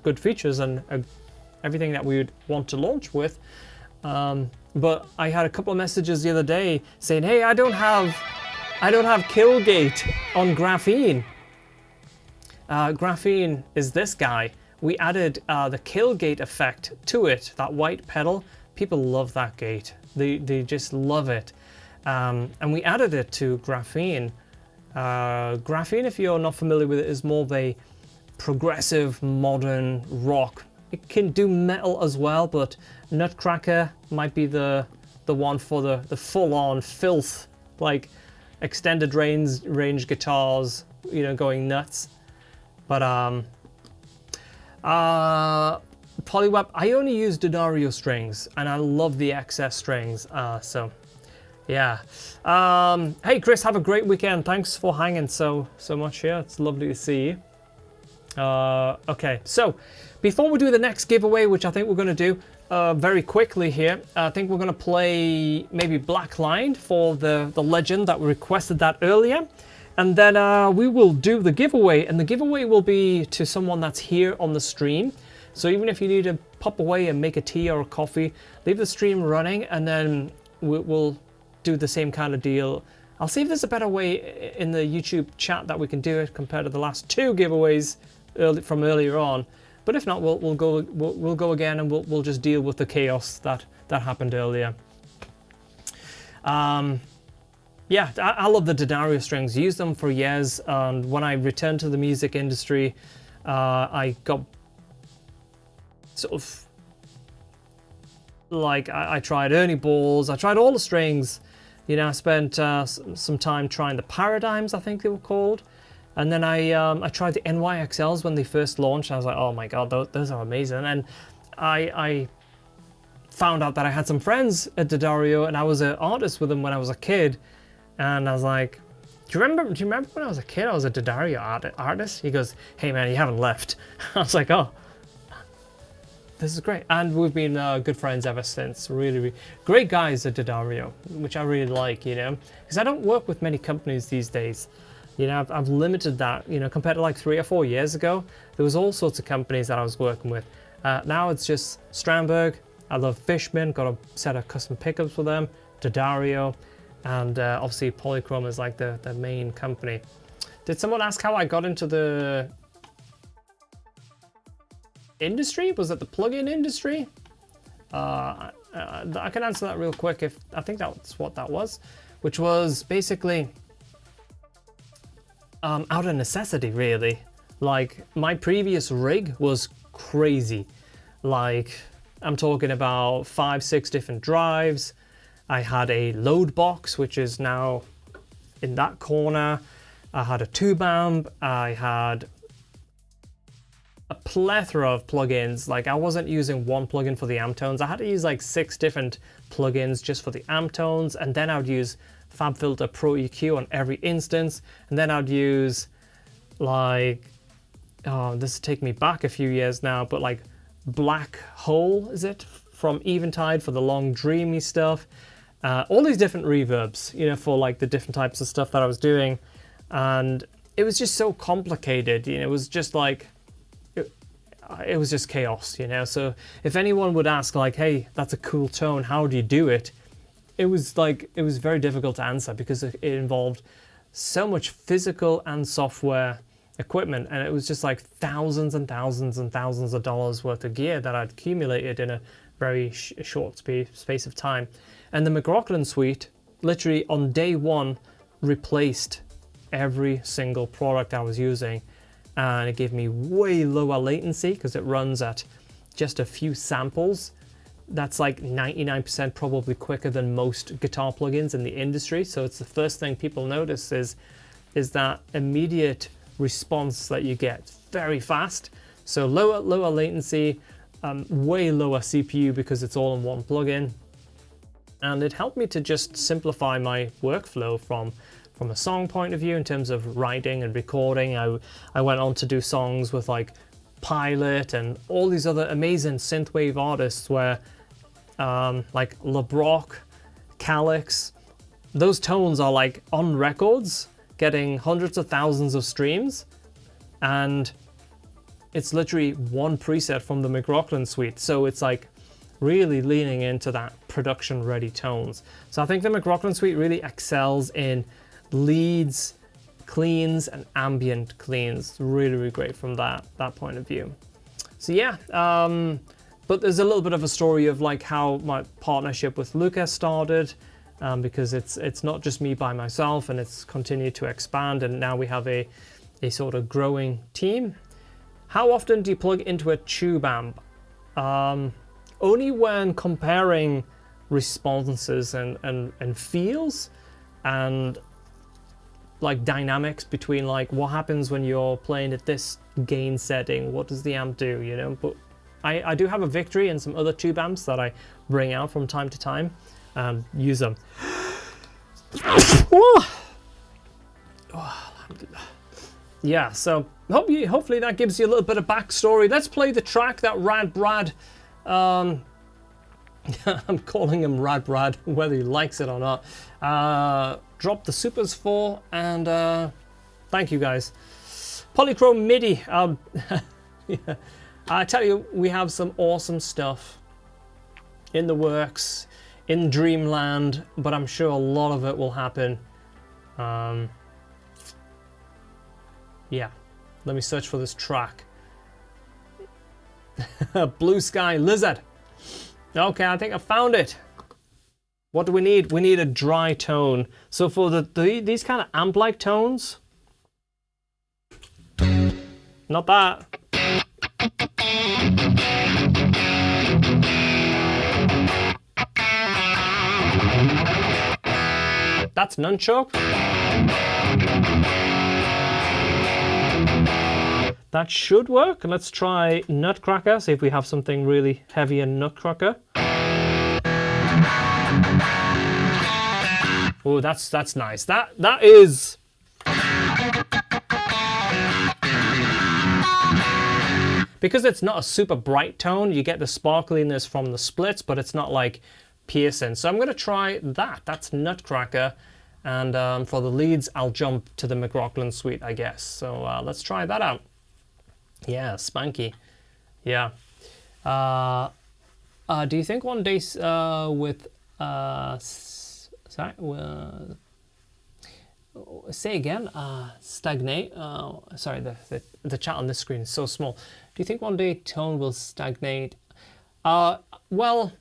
good features and everything that we would want to launch with. But I had a couple of messages the other day saying, hey, I don't have Killgate on Graphene. Graphene is this guy. We added the Killgate effect to it, that white pedal. People love that gate. They just love it. And we added it to Graphene. Graphene, if you're not familiar with it, is more of a progressive, modern rock it can do metal as well, but Nutcracker might be the one for the full-on filth, like extended range guitars, you know, going nuts. But Polyweb, I only use D'Addario strings, and I love the XS strings. So yeah. Hey Chris, have a great weekend. Thanks for hanging so much here. It's lovely to see you. Okay, so before we do the next giveaway, which I think we're going to do very quickly here, I think we're going to play maybe Black Line for the legend that requested that earlier. And then we will do the giveaway, and the giveaway will be to someone that's here on the stream. So even if you need to pop away and make a tea or a coffee, leave the stream running, and then we'll do the same kind of deal. I'll see if there's a better way in the YouTube chat that we can do it compared to the last two giveaways from earlier on. But if not, we'll go again, and we'll just deal with the chaos that happened earlier. Yeah, I love the D'Addario strings. Used them for years, and when I returned to the music industry, I got sort of like I tried Ernie Balls, I tried all the strings. You know, I spent some time trying the Paradigms, I think they were called, and then I tried the NYXLs when they first launched. I was like, oh my god, those are amazing. And I found out that I had some friends at D'Addario, and I was an artist with them when I was a kid. And I was like, do you remember when I was a kid, I was a D'Addario artist? He goes, hey man, you haven't left. I was like, oh, this is great. And we've been good friends ever since. Really great guys at D'Addario, which I really like, you know, because I don't work with many companies these days. You know, I've limited that, you know, compared to like 3 or 4 years ago. There was all sorts of companies that I was working with. Now it's just Strandberg. I love Fishman, got a set of custom pickups for them, D'Addario. And obviously Polychrome is like the main company. Did someone ask how I got into the industry? Was it the plugin industry? I can answer that real quick. If I think that's what that was, which was basically out of necessity, really. Like my previous rig was crazy. Like I'm talking about 5-6 different drives. I had a load box, which is now in that corner. I had a tube amp. I had a plethora of plugins. Like I wasn't using one plugin for the amp tones. I had to use like 6 different plugins just for the amp tones. And then I would use FabFilter Pro EQ on every instance. And then I'd use like, oh, this is taking me back a few years now, but like Black Hole, is it? From Eventide for the long dreamy stuff. All these different reverbs, you know, for like the different types of stuff that I was doing. And it was just so complicated, you know, it was just like, it was just chaos, you know. So if anyone would ask like, hey, that's a cool tone, how do you do it? It was very difficult to answer because it involved so much physical and software equipment. And it was just like thousands and thousands and thousands of dollars worth of gear that I'd accumulated in a very short space of time. And the McRocklin suite, literally on day one, replaced every single product I was using. And it gave me way lower latency because it runs at just a few samples. That's like 99% probably quicker than most guitar plugins in the industry. So it's the first thing people notice is that immediate response that you get very fast. So lower latency, way lower CPU because it's all in one plugin. And it helped me to just simplify my workflow from a song point of view in terms of writing and recording. I went on to do songs with like Pilot and all these other amazing synthwave artists where like LeBrock, Calyx, those tones are like on records getting hundreds of thousands of streams, and it's literally one preset from the McRocklin suite. So it's like really leaning into that production ready tones. So I think the McRocklin suite really excels in leads, cleans, and ambient cleans. Really great from that point of view. So yeah, but there's a little bit of a story of like how my partnership with Lucas started, because it's not just me by myself, and it's continued to expand, and now we have a sort of growing team. How often do you plug into a tube amp? only when comparing responses and feels and like dynamics between like what happens when you're playing at this gain setting, what does the amp do, you know. But I do have a Victory and some other tube amps that I bring out from time to time and use them. Yeah, so hopefully that gives you a little bit of backstory. Let's play the track that Rad Brad, I'm calling him Rad Brad, whether he likes it or not, dropped the supers for, and thank you guys. Polychrome MIDI, yeah. I tell you, we have some awesome stuff in the works, in Dreamland, but I'm sure a lot of it will happen. Yeah, let me search for this track. Blue Sky Lizard. Okay, I think I found it. What do we need? We need a dry tone. So for these kind of amp-like tones, not that. That's nunchuck. That should work. Let's try Nutcracker, see if we have something really heavy in Nutcracker. Oh, that's nice. That is. Because it's not a super bright tone, you get the sparkliness from the splits, but it's not like piercing. So I'm going to try that. That's Nutcracker. And for the leads, I'll jump to the McRocklin suite, I guess. So let's try that out. Yeah, spanky. Yeah. Do you think one day with sorry, say again? Stagnate. Sorry, the chat on this screen is so small. Do you think one day tone will stagnate? Well,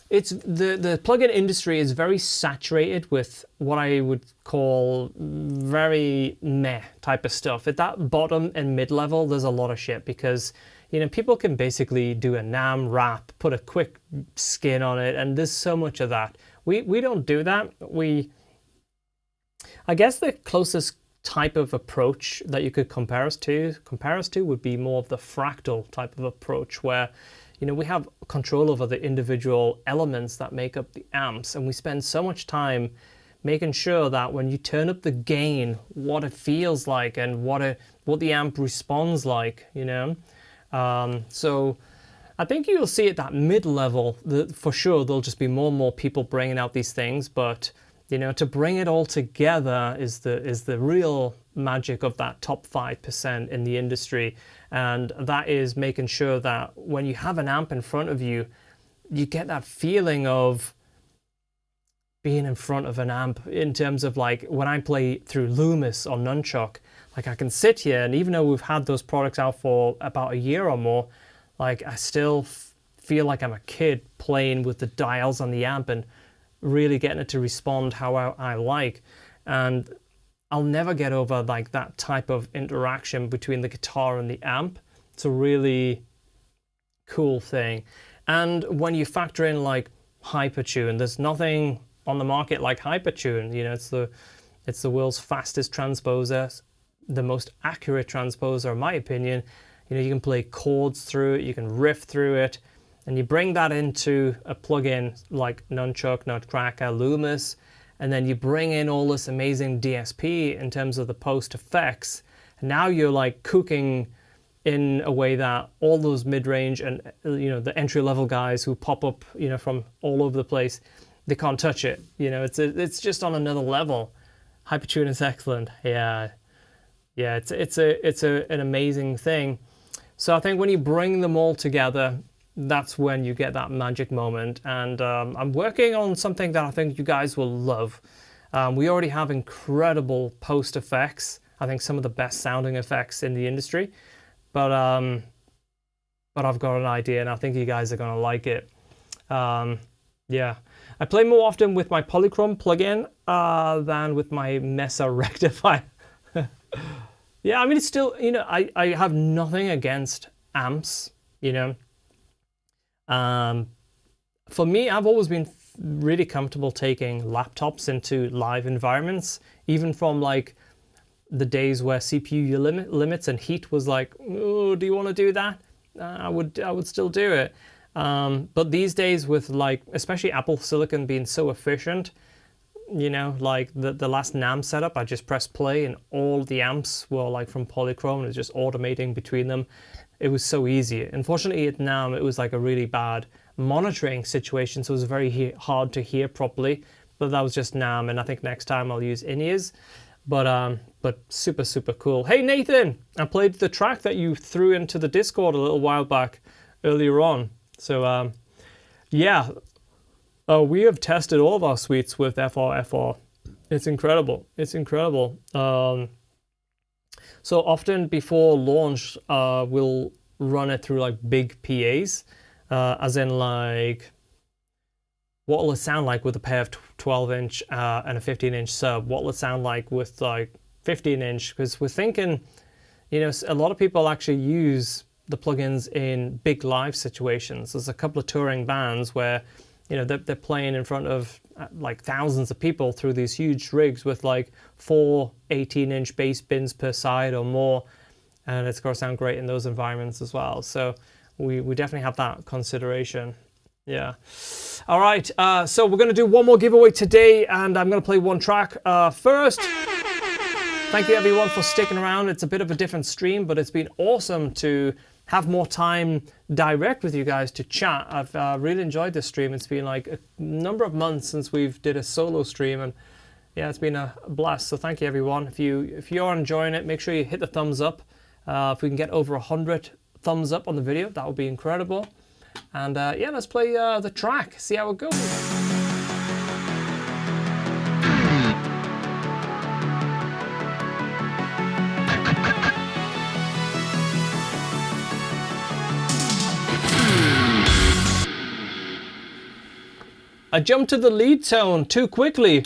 it's the plugin industry is very saturated with what I would call very meh type of stuff. At that bottom and mid level, there's a lot of shit because, you know, people can basically do a NAM wrap, put a quick skin on it, and there's so much of that. We don't do that. I guess the closest type of approach that you could compare us to would be more of the fractal type of approach where, you know, we have control over the individual elements that make up the amps, and we spend so much time making sure that when you turn up the gain, what it feels like and what the amp responds like, you know. So I think you'll see at that mid-level, for sure, there'll just be more and more people bringing out these things, but, you know, to bring it all together is the real magic of that top 5% in the industry. And that is making sure that when you have an amp in front of you, you get that feeling of being in front of an amp in terms of like when I play through Loomis or Nunchuck, like I can sit here and even though we've had those products out for about a year or more, like I still feel like I'm a kid playing with the dials on the amp and really getting it to respond how I like. And I'll never get over like that type of interaction between the guitar and the amp. It's a really cool thing. And when you factor in like Hypertune, there's nothing on the market like Hypertune. You know, it's the world's fastest transposer, the most accurate transposer in my opinion. You know, you can play chords through it, you can riff through it, and you bring that into a plugin like Nunchuck, Nutcracker, Loomis, and then you bring in all this amazing DSP in terms of the post effects. And now you're like cooking in a way that all those mid-range and, you know, the entry-level guys who pop up, you know, from all over the place, they can't touch it. You know, it's just on another level. Hypertune is excellent. Yeah, it's an amazing thing. So I think when you bring them all together, that's when you get that magic moment. And I'm working on something that I think you guys will love. We already have incredible post effects. I think some of the best sounding effects in the industry. But I've got an idea and I think you guys are going to like it. Yeah. I play more often with my Polychrome plugin than with my Mesa rectifier. Yeah, I mean, it's still, you know, I have nothing against amps, you know. For me, I've always been really comfortable taking laptops into live environments, even from like the days where CPU limits and heat was like, oh, do you want to do that? I would still do it. But these days with like, especially Apple Silicon being so efficient, you know, like the last NAM setup, I just pressed play and all the amps were like from Polychrome, and it was just automating between them. It was so easy. Unfortunately at NAM, it was like a really bad monitoring situation, so it was very hard to hear properly, but that was just NAM, and I think next time I'll use in-ears. But super, super cool. Hey Nathan, I played the track that you threw into the Discord a little while back earlier on. So yeah, we have tested all of our suites with FR. It's incredible. It's incredible. So often before launch, we'll run it through like big PAs, as in like, what will it sound like with a pair of 12-inch and a 15-inch sub? What will it sound like with like 15-inch? Because we're thinking, you know, a lot of people actually use the plugins in big live situations. There's a couple of touring bands where, you know, they're playing in front of like thousands of people through these huge rigs with like 4 18-inch bass bins per side or more, and it's going to sound great in those environments as well. So we definitely have that consideration. Yeah. All right. So we're going to do one more giveaway today, and I'm going to play one track first. Thank you everyone for sticking around. It's a bit of a different stream, but it's been awesome to have more time direct with you guys to chat. I've really enjoyed this stream. It's been like a number of months since we've did a solo stream, and yeah, it's been a blast. So thank you everyone. If you are enjoying it, make sure you hit the thumbs up. If we can get over 100 thumbs up on the video, that would be incredible. And yeah, let's play the track, see how it goes. I jumped to the lead tone too quickly.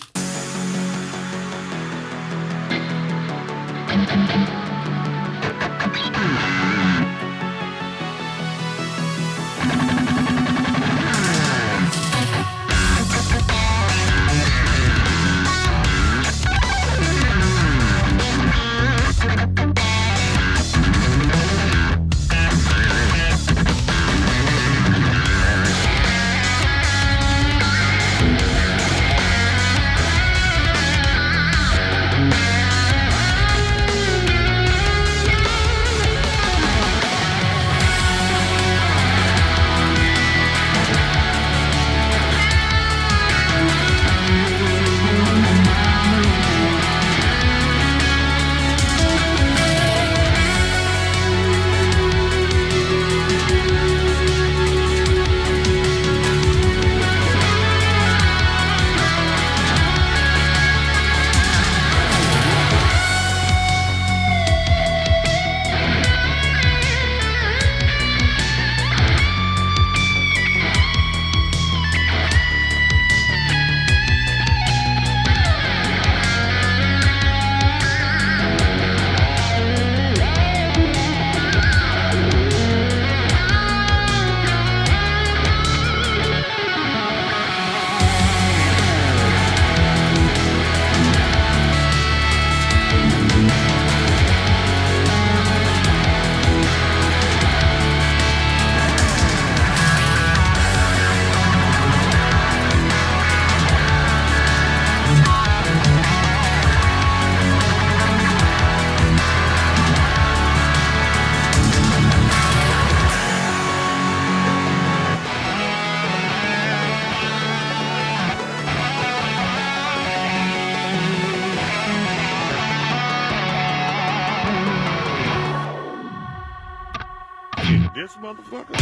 This motherfucker.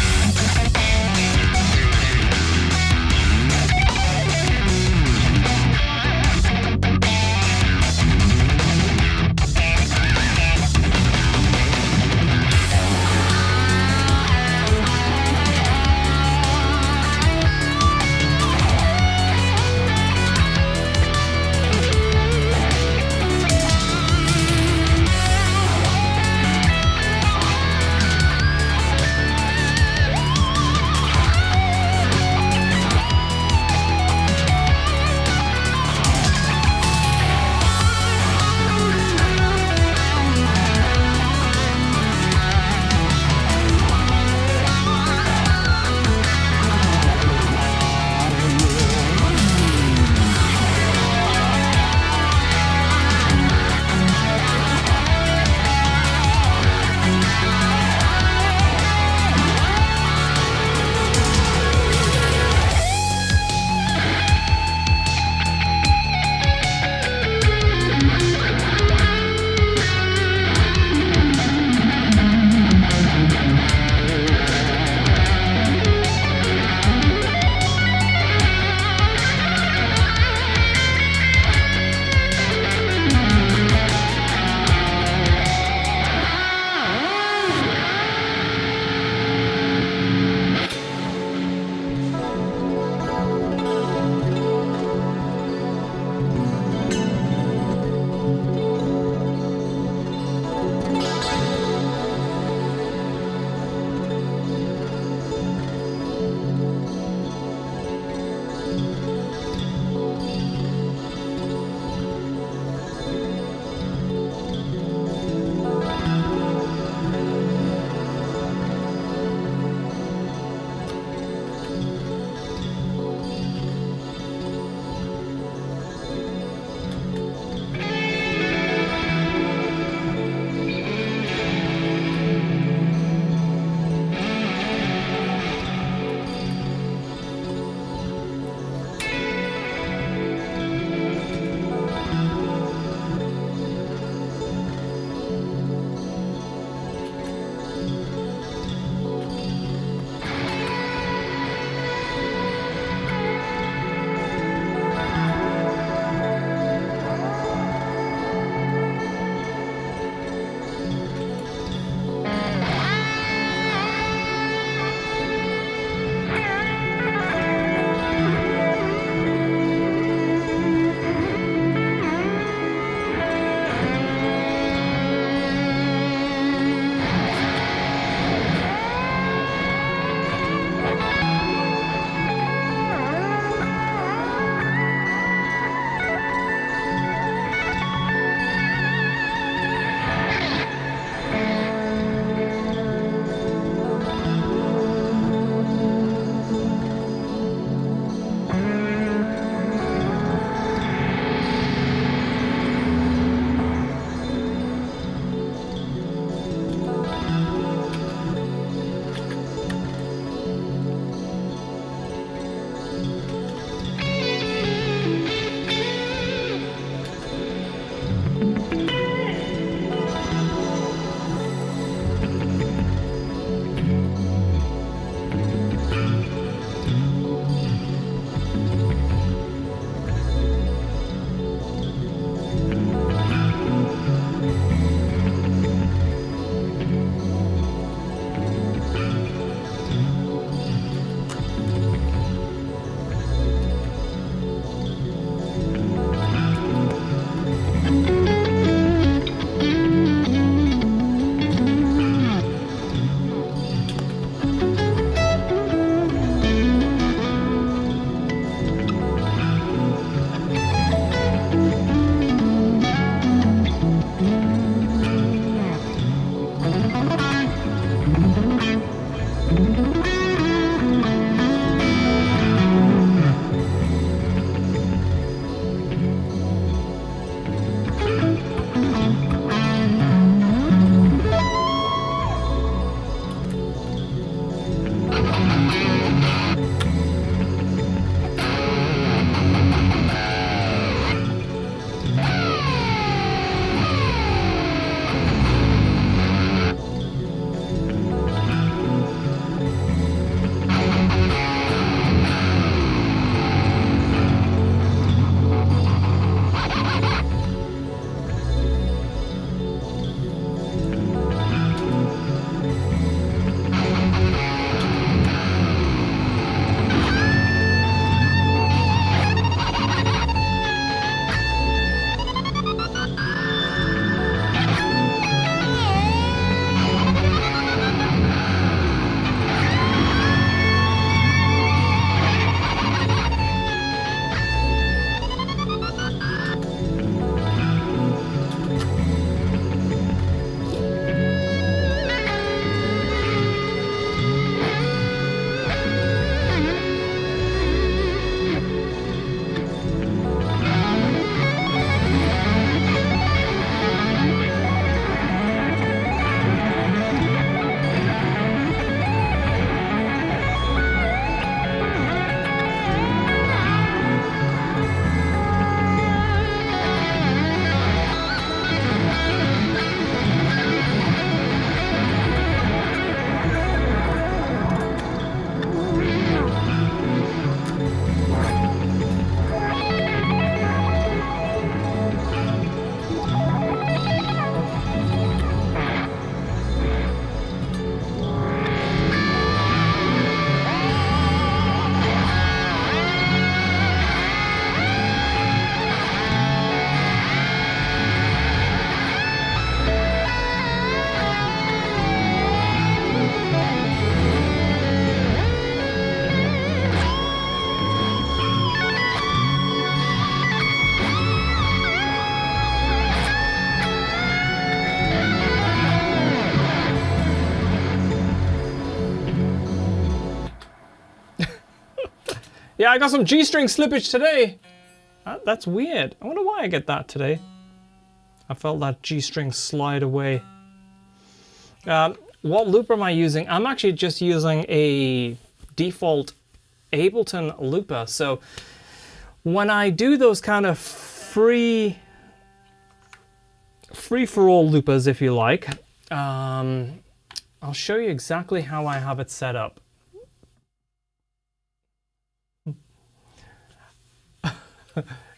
Yeah, I got some G-string slippage today. That's weird. I wonder why I get that today. I felt that G-string slide away. What looper am I using? I'm actually just using a default Ableton looper. So when I do those kind of free-for-all loopers, if you like, I'll show you exactly how I have it set up.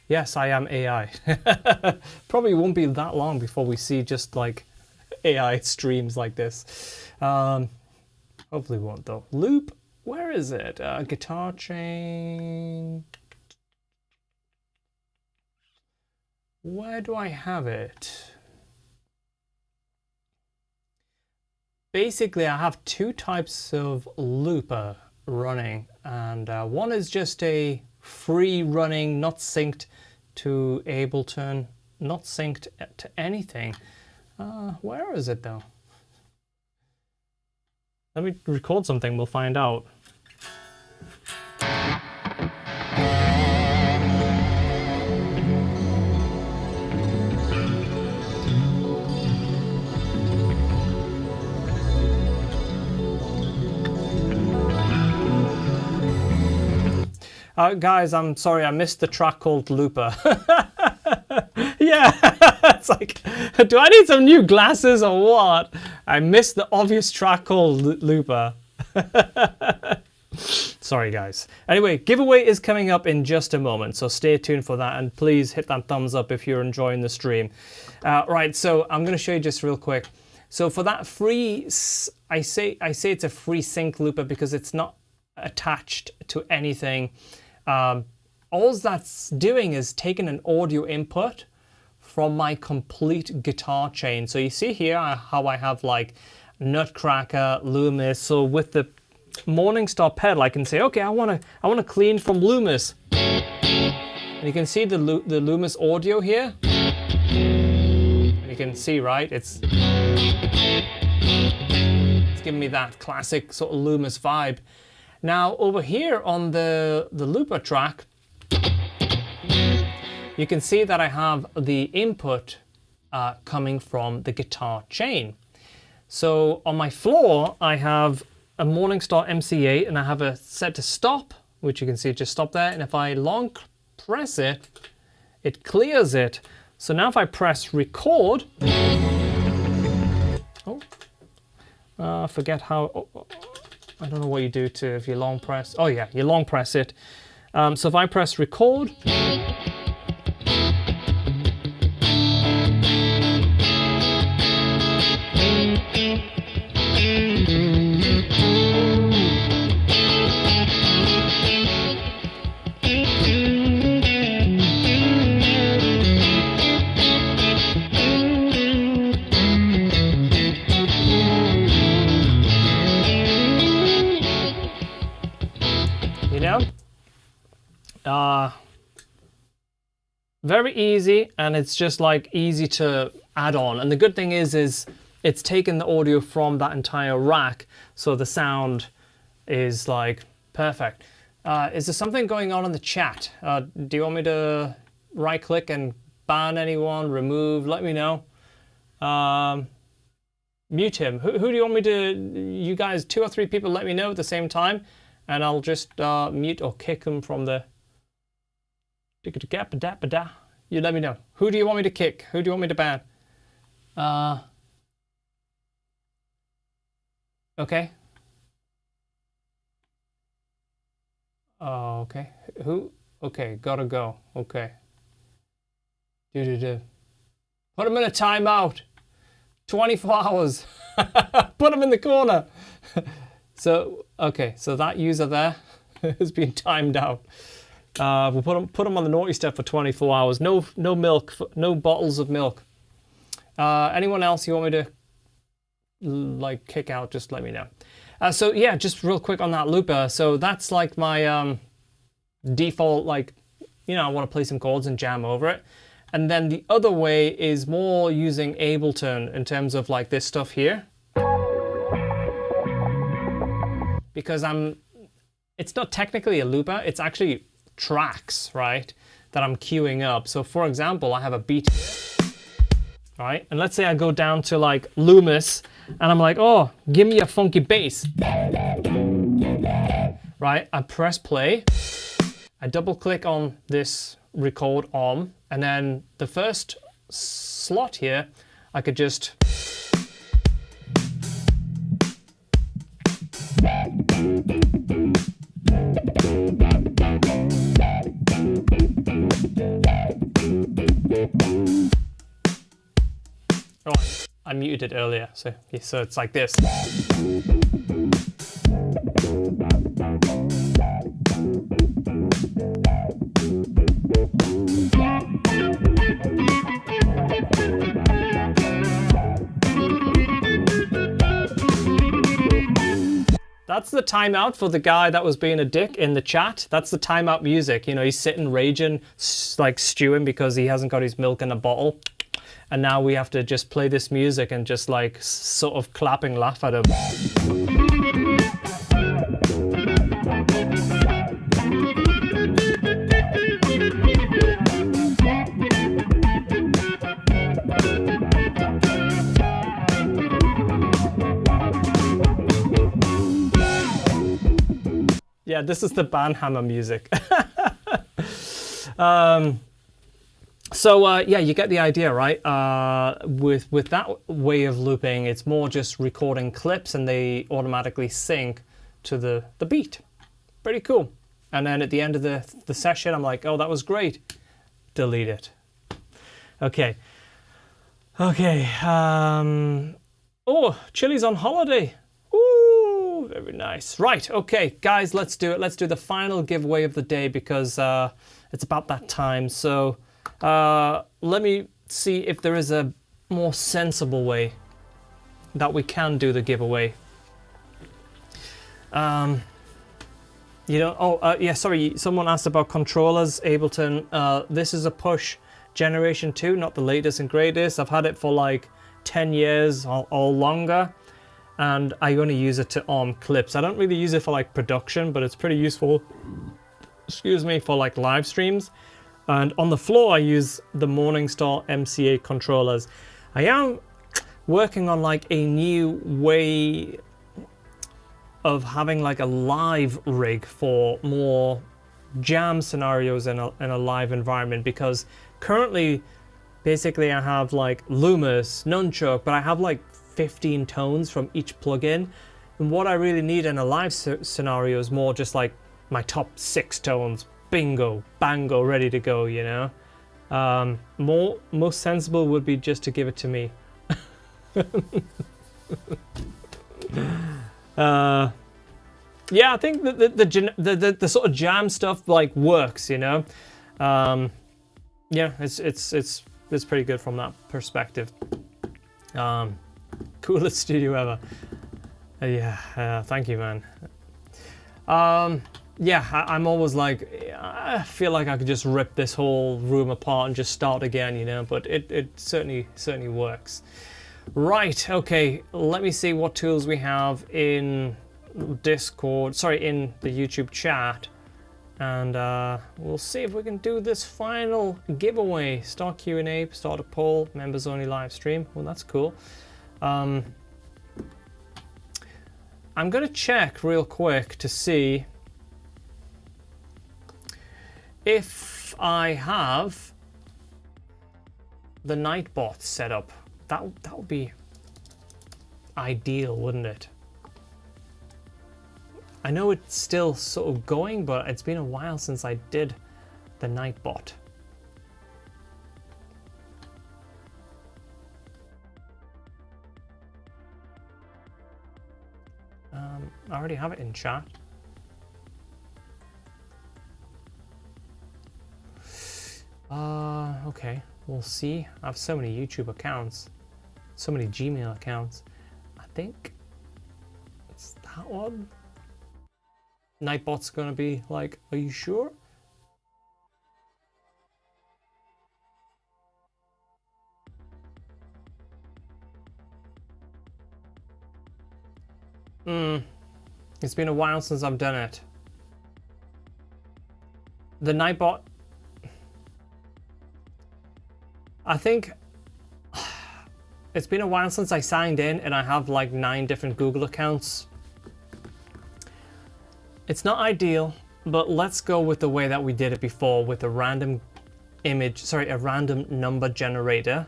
Yes, I am AI. Probably won't be that long before we see just like AI streams like this. Hopefully won't though. Loop, where is it? Guitar chain. Where do I have it? Basically, I have two types of looper running, and one is just a free running, not synced to Ableton, not synced to anything. Where is it though? Let me record something, we'll find out. Guys, I'm sorry, I missed the track called Looper. Yeah, it's like, do I need some new glasses or what? I missed the obvious track called Looper. Sorry, guys. Anyway, giveaway is coming up in just a moment, so stay tuned for that, and please hit that thumbs up if you're enjoying the stream. Right, so I'm going to show you just real quick. So for that free, I say it's a free sync looper because it's not attached to anything. All that's doing is taking an audio input from my complete guitar chain. So you see here how I have like Nutcracker, Loomis. So with the Morningstar pedal, I can say, okay, I want to clean from Loomis. And you can see the Loomis audio here. And you can see, right? It's giving me that classic sort of Loomis vibe. Now over here on the looper track, you can see that I have the input coming from the guitar chain. So on my floor, I have a Morningstar MC8 and I have a set to stop, which you can see just stop there. And if I long press it, it clears it. So now if I press record, forget how, I don't know what you do to if you long press. Oh yeah, you long press it. So if I press record, very easy, and it's just like easy to add on. And the good thing is it's taken the audio from that entire rack, so the sound is like perfect. Is there something going on in the chat? Do you want me to right click and ban anyone, remove, let me know. Mute him. Who do you want me to, you guys, 2 or 3 people let me know at the same time, and I'll just mute or kick them from the... You let me know. Who do you want me to kick? Who do you want me to ban? Okay. Okay. Who? Okay, gotta go. Okay. Put him in a timeout. 24 hours. Put him in the corner. So, okay, so that user there has been timed out. We'll put him on the naughty step for 24 hours. No milk, no bottles of milk. Anyone else you want me to like kick out? Just let me know. So yeah, just real quick on that looper. So that's like my default, like, you know, I want to play some chords and jam over it. And then the other way is more using Ableton in terms of like this stuff here. Because it's not technically a looper, it's actually tracks, right, that I'm queuing up. So for example, I have a beat here, right? And let's say I go down to like Loomis and I'm like, oh, give me a funky bass. Right, I press play, I double click on this record arm, and then the first slot here, I could just oh, I muted it earlier, so it's like this. That's the timeout for the guy that was being a dick in the chat. That's the timeout music. You know, he's sitting raging, like stewing because he hasn't got his milk in a bottle. And now we have to just play this music and just like sort of clap and laugh at him. Yeah, this is the Banhammer music. Yeah, you get the idea, right? With that way of looping, it's more just recording clips and they automatically sync to the beat. Pretty cool. And then at the end of the session, I'm like, oh, that was great. Delete it. Okay. Okay. Oh, Chili's on holiday. Ooh, very nice. Right. Okay, guys, let's do it. Let's do the final giveaway of the day because it's about that time. So let me see if there is a more sensible way that we can do the giveaway. You know, yeah, sorry, someone asked about controllers, Ableton. This is a push generation 2, not the latest and greatest. I've had it for like 10 years or longer, and I only use it to arm clips. I don't really use it for like production, but it's pretty useful, excuse me, for like live streams. And on the floor, I use the Morningstar MCA controllers. I am working on like a new way of having like a live rig for more jam scenarios in a live environment, because currently basically I have like Loomis, Nunchuck, but I have like 15 tones from each plugin, and what I really need in a live scenario is more just like my top 6 tones, bingo, bango, ready to go, you know. Most sensible would be just to give it to me. Yeah, I think the sort of jam stuff like works, you know. Yeah, it's pretty good from that perspective. Coolest studio ever. Yeah, thank you, man. Yeah, I'm always like, I feel like I could just rip this whole room apart and just start again, you know. But it certainly works. Right. Okay. Let me see what tools we have in Discord. Sorry, in the YouTube chat. And we'll see if we can do this final giveaway. Start Q&A, start a poll, members only live stream. Well, that's cool. I'm going to check real quick to see if I have the Nightbot set up. That would be ideal, wouldn't it? I know it's still sort of going, but it's been a while since I did the Nightbot. I already have it in chat. Okay, we'll see. I have so many YouTube accounts, so many Gmail accounts. I think it's that one. Nightbot's gonna be like, are you sure? It's been a while since I've done it. the Nightbot. I think it's been a while since I signed in, and I have like 9 different Google accounts. It's not ideal, but let's go with the way that we did it before with a random a random number generator.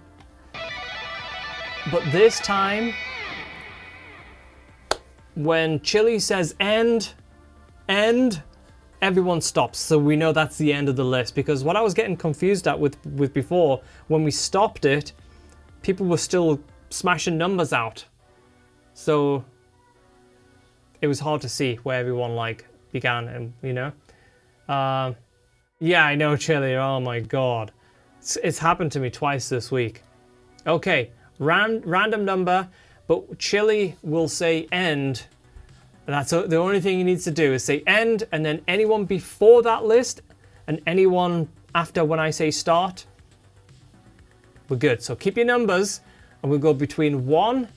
But this time, when Chili says end, everyone stops. So we know that's the end of the list, because what I was getting confused at with before, when we stopped it, people were still smashing numbers out. So it was hard to see where everyone like began, and you know. Yeah, I know, Chili. Oh my god. It's happened to me twice this week. Okay, random number, but Chili will say end. That's the only thing he needs to do is say end, and then anyone before that list and anyone after when I say start, we're good. So keep your numbers, and we'll go between 1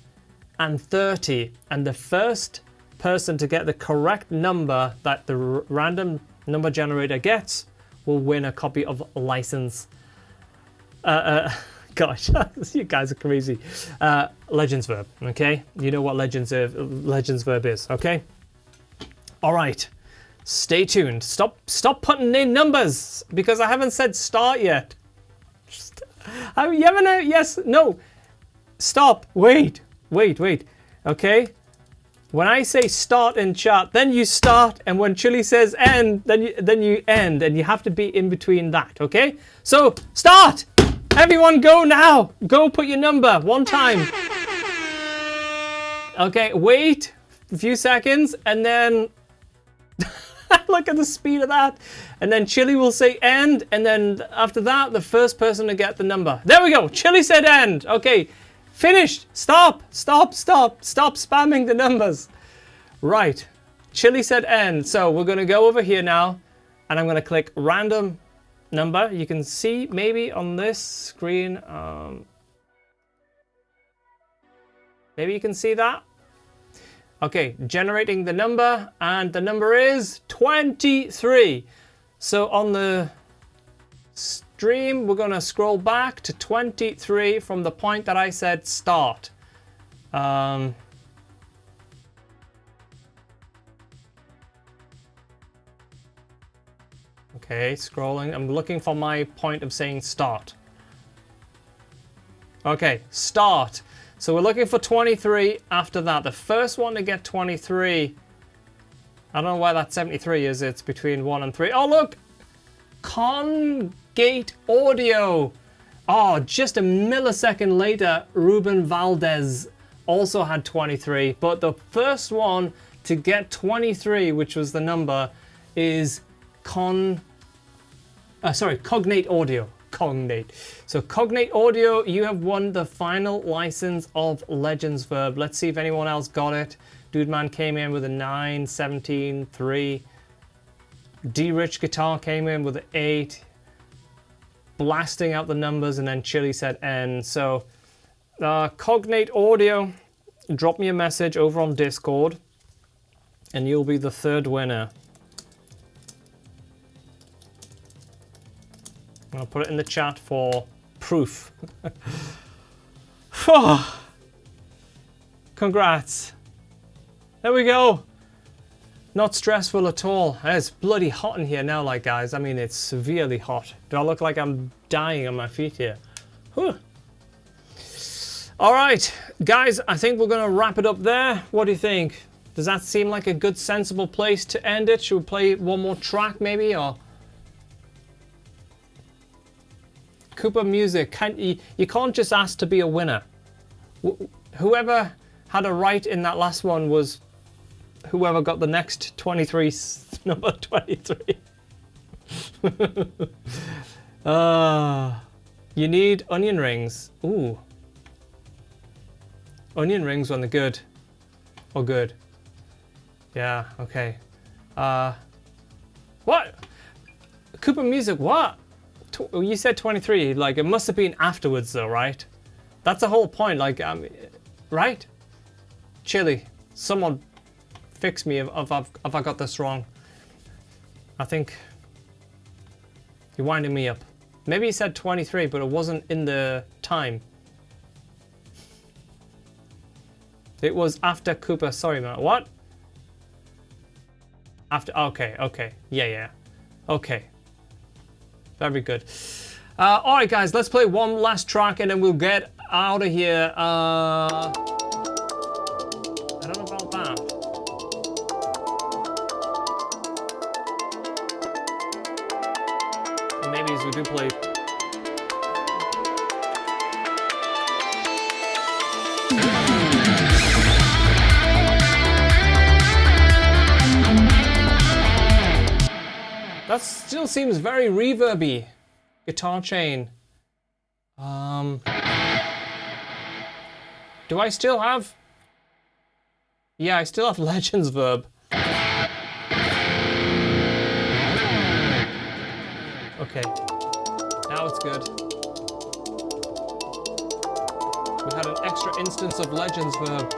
and 30, and the first person to get the correct number that the random number generator gets will win a copy of license. Gosh, you guys are crazy. Legends Verb, okay? You know what Legends Verb is, okay? All right, stay tuned. Stop putting in numbers, because I haven't said start yet. You haven't know? Yes, no. Stop. Wait. Okay. When I say start in chat, then you start, and when Chili says end, then you end, and you have to be in between that, okay? So, start! Everyone go now! Go put your number, one time. Okay, wait a few seconds, and then... Look at the speed of that. And then Chili will say end, and then after that, the first person to get the number. There we go, Chili said end. Okay. Finished. Stop spamming the numbers. Right. Chili said end. So we're going to go over here now, and I'm going to click random number. You can see maybe on this screen. Maybe you can see that. Okay, generating the number, and the number is 23. So on the stream, we're going to scroll back to 23 from the point that I said start. Okay, scrolling. I'm looking for my point of saying start. Okay, start. So we're looking for 23 after that. The first one to get 23. I don't know why that 73 is. It's between 1 and 3. Oh, look! Gate Audio. Oh, just a millisecond later, Ruben Valdez also had 23. But the first one to get 23, which was the number, is Cognate Audio. Cognate. So Cognate Audio, you have won the final license of Legends Verb. Let's see if anyone else got it. Dude Man came in with a 9, 17, 3. D-Rich Guitar came in with an 8. Blasting out the numbers, and then Chili said end. So Cognate Audio, drop me a message over on Discord, and you'll be the third winner. I'll put it in the chat for proof. Congrats. There we go. Not stressful at all. It's bloody hot in here now, like, guys. I mean, it's severely hot. Do I look like I'm dying on my feet here? Whew. All right, guys, I think we're going to wrap it up there. What do you think? Does that seem like a good, sensible place to end it? Should we play one more track, maybe, or... Cooper Music, you can't just ask to be a winner. Whoever had a right in that last one was whoever got the next 23, number 23. You need onion rings. Ooh. Onion rings when they're good. Or good. Yeah, okay. What? Cooper Music, what? You said 23, like, it must have been afterwards though, right? That's the whole point, like, right? Chili, someone fix me if I got this wrong. I think You're winding me up. Maybe he said 23, but it wasn't in the time. It was after Cooper. Sorry, man. What? After. Okay. Yeah. Okay. Very good. Alright, guys. Let's play one last track and then we'll get out of here. I don't know about that. Maybe as we do play. That still seems very reverby. Guitar chain. Do I still have? Yeah, I still have Legends Verb. Okay, now it's good. We had an extra instance of Legends Verb.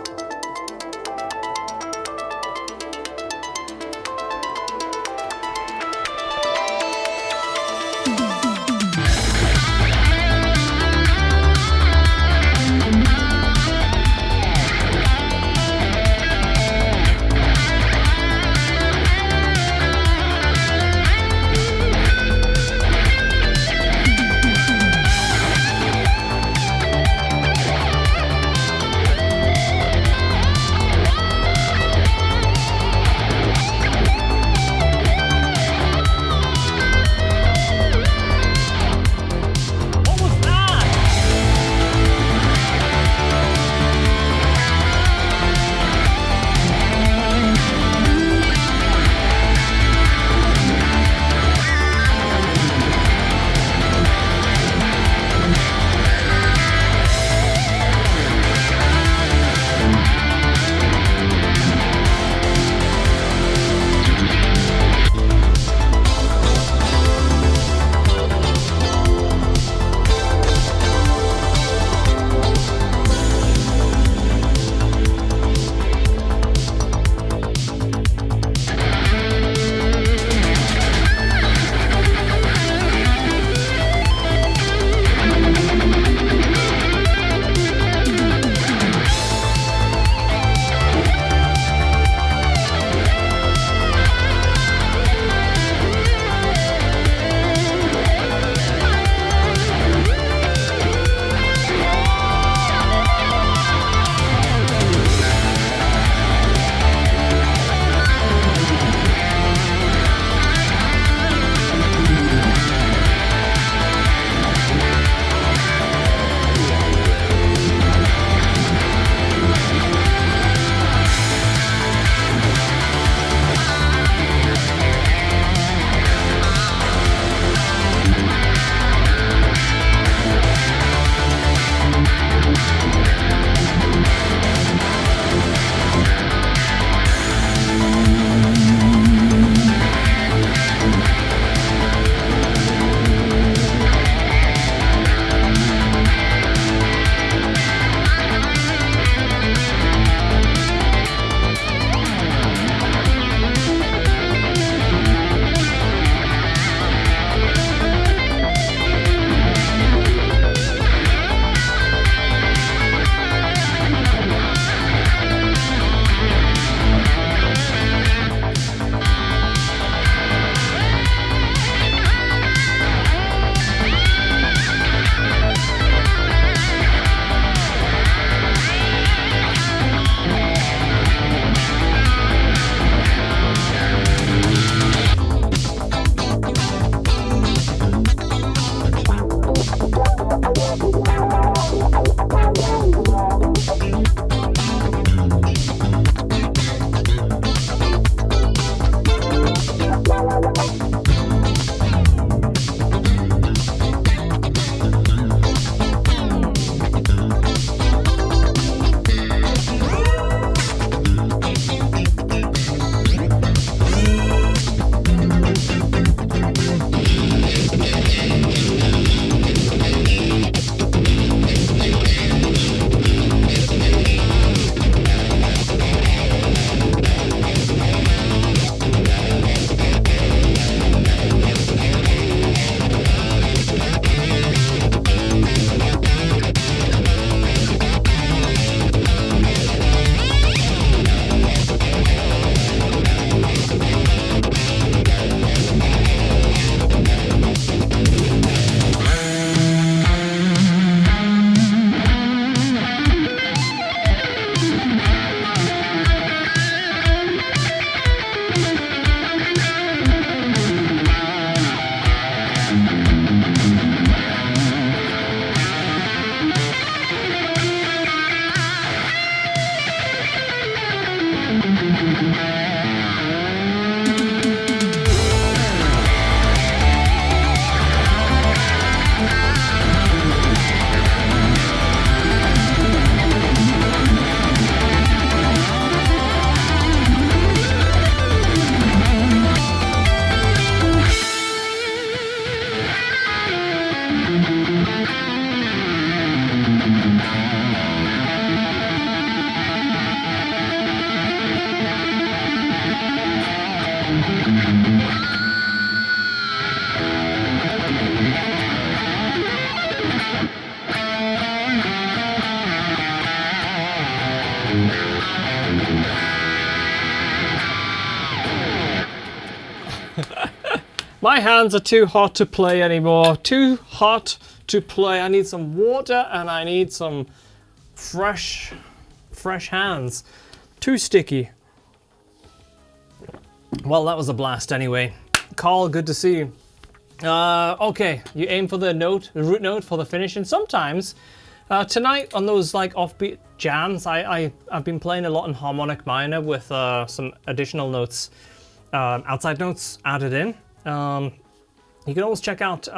My hands are too hot to play anymore. Too hot to play. I need some water and I need some fresh hands. Too sticky. Well, that was a blast anyway. Carl, good to see you. Okay, you aim for the root note for the finish, and sometimes tonight on those like offbeat jams, I've been playing a lot in harmonic minor with some additional notes, outside notes added in. You can always check out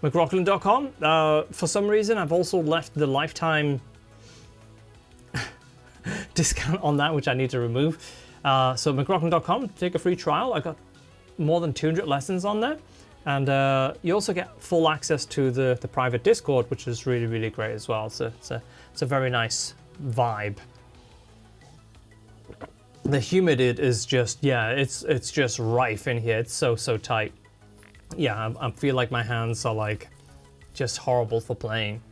McRocklin.com. For some reason, I've also left the lifetime discount on that, which I need to remove. So McRocklin.com, take a free trial. I got more than 200 lessons on there, and you also get full access to the private Discord, which is really, really great as well. So it's a very nice vibe. The humidity is just, yeah, it's just rife in here. It's so tight. Yeah, I feel like my hands are like just horrible for playing.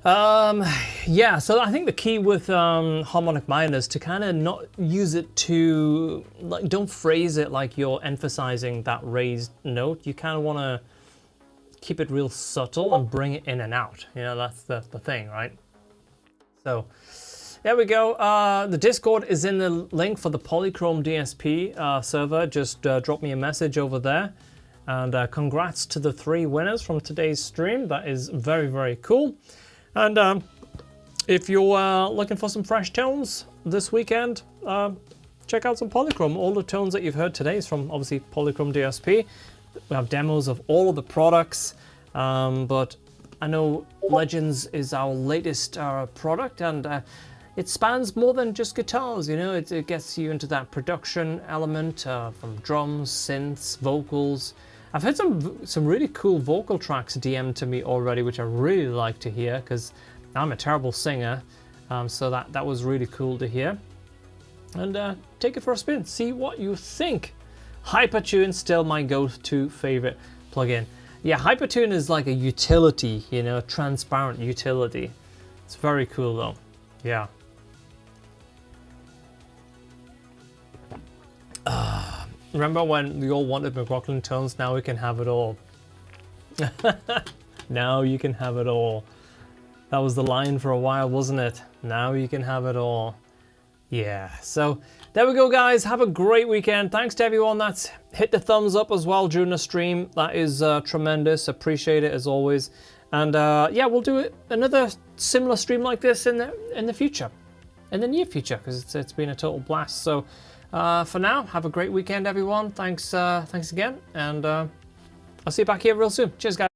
Yeah, so I think the key with harmonic minor is to kind of not use it to, like, don't phrase it like you're emphasizing that raised note. You kind of want to keep it real subtle and bring it in and out. You know, that's the thing, right? So there we go. The Discord is in the link for the Polychrome DSP server. Just drop me a message over there. And congrats to the 3 winners from today's stream. That is very, very cool. And if you're looking for some fresh tones this weekend, check out some Polychrome. All the tones that you've heard today is from, obviously, Polychrome DSP. We have demos of all of the products, but I know Legends is our latest product, and it spans more than just guitars, you know. It gets you into that production element from drums, synths, vocals. I've heard some really cool vocal tracks DM'd to me already, which I really like to hear, because I'm a terrible singer, so that was really cool to hear. And take it for a spin, see what you think. Hypertune, still my go-to favorite plugin. Yeah, Hypertune is like a utility, you know, a transparent utility. It's very cool though, yeah. Remember when we all wanted McRocklin tones? Now we can have it all. Now you can have it all. That was the line for a while, wasn't it? Now you can have it all. Yeah, so there we go, guys. Have a great weekend. Thanks to everyone that's hit the thumbs up as well during the stream. That is tremendous. Appreciate it as always. And yeah, we'll do another similar stream like this in the future, in the near future, because it's been a total blast. So for now, have a great weekend, everyone. Thanks again, and I'll see you back here real soon. Cheers, guys.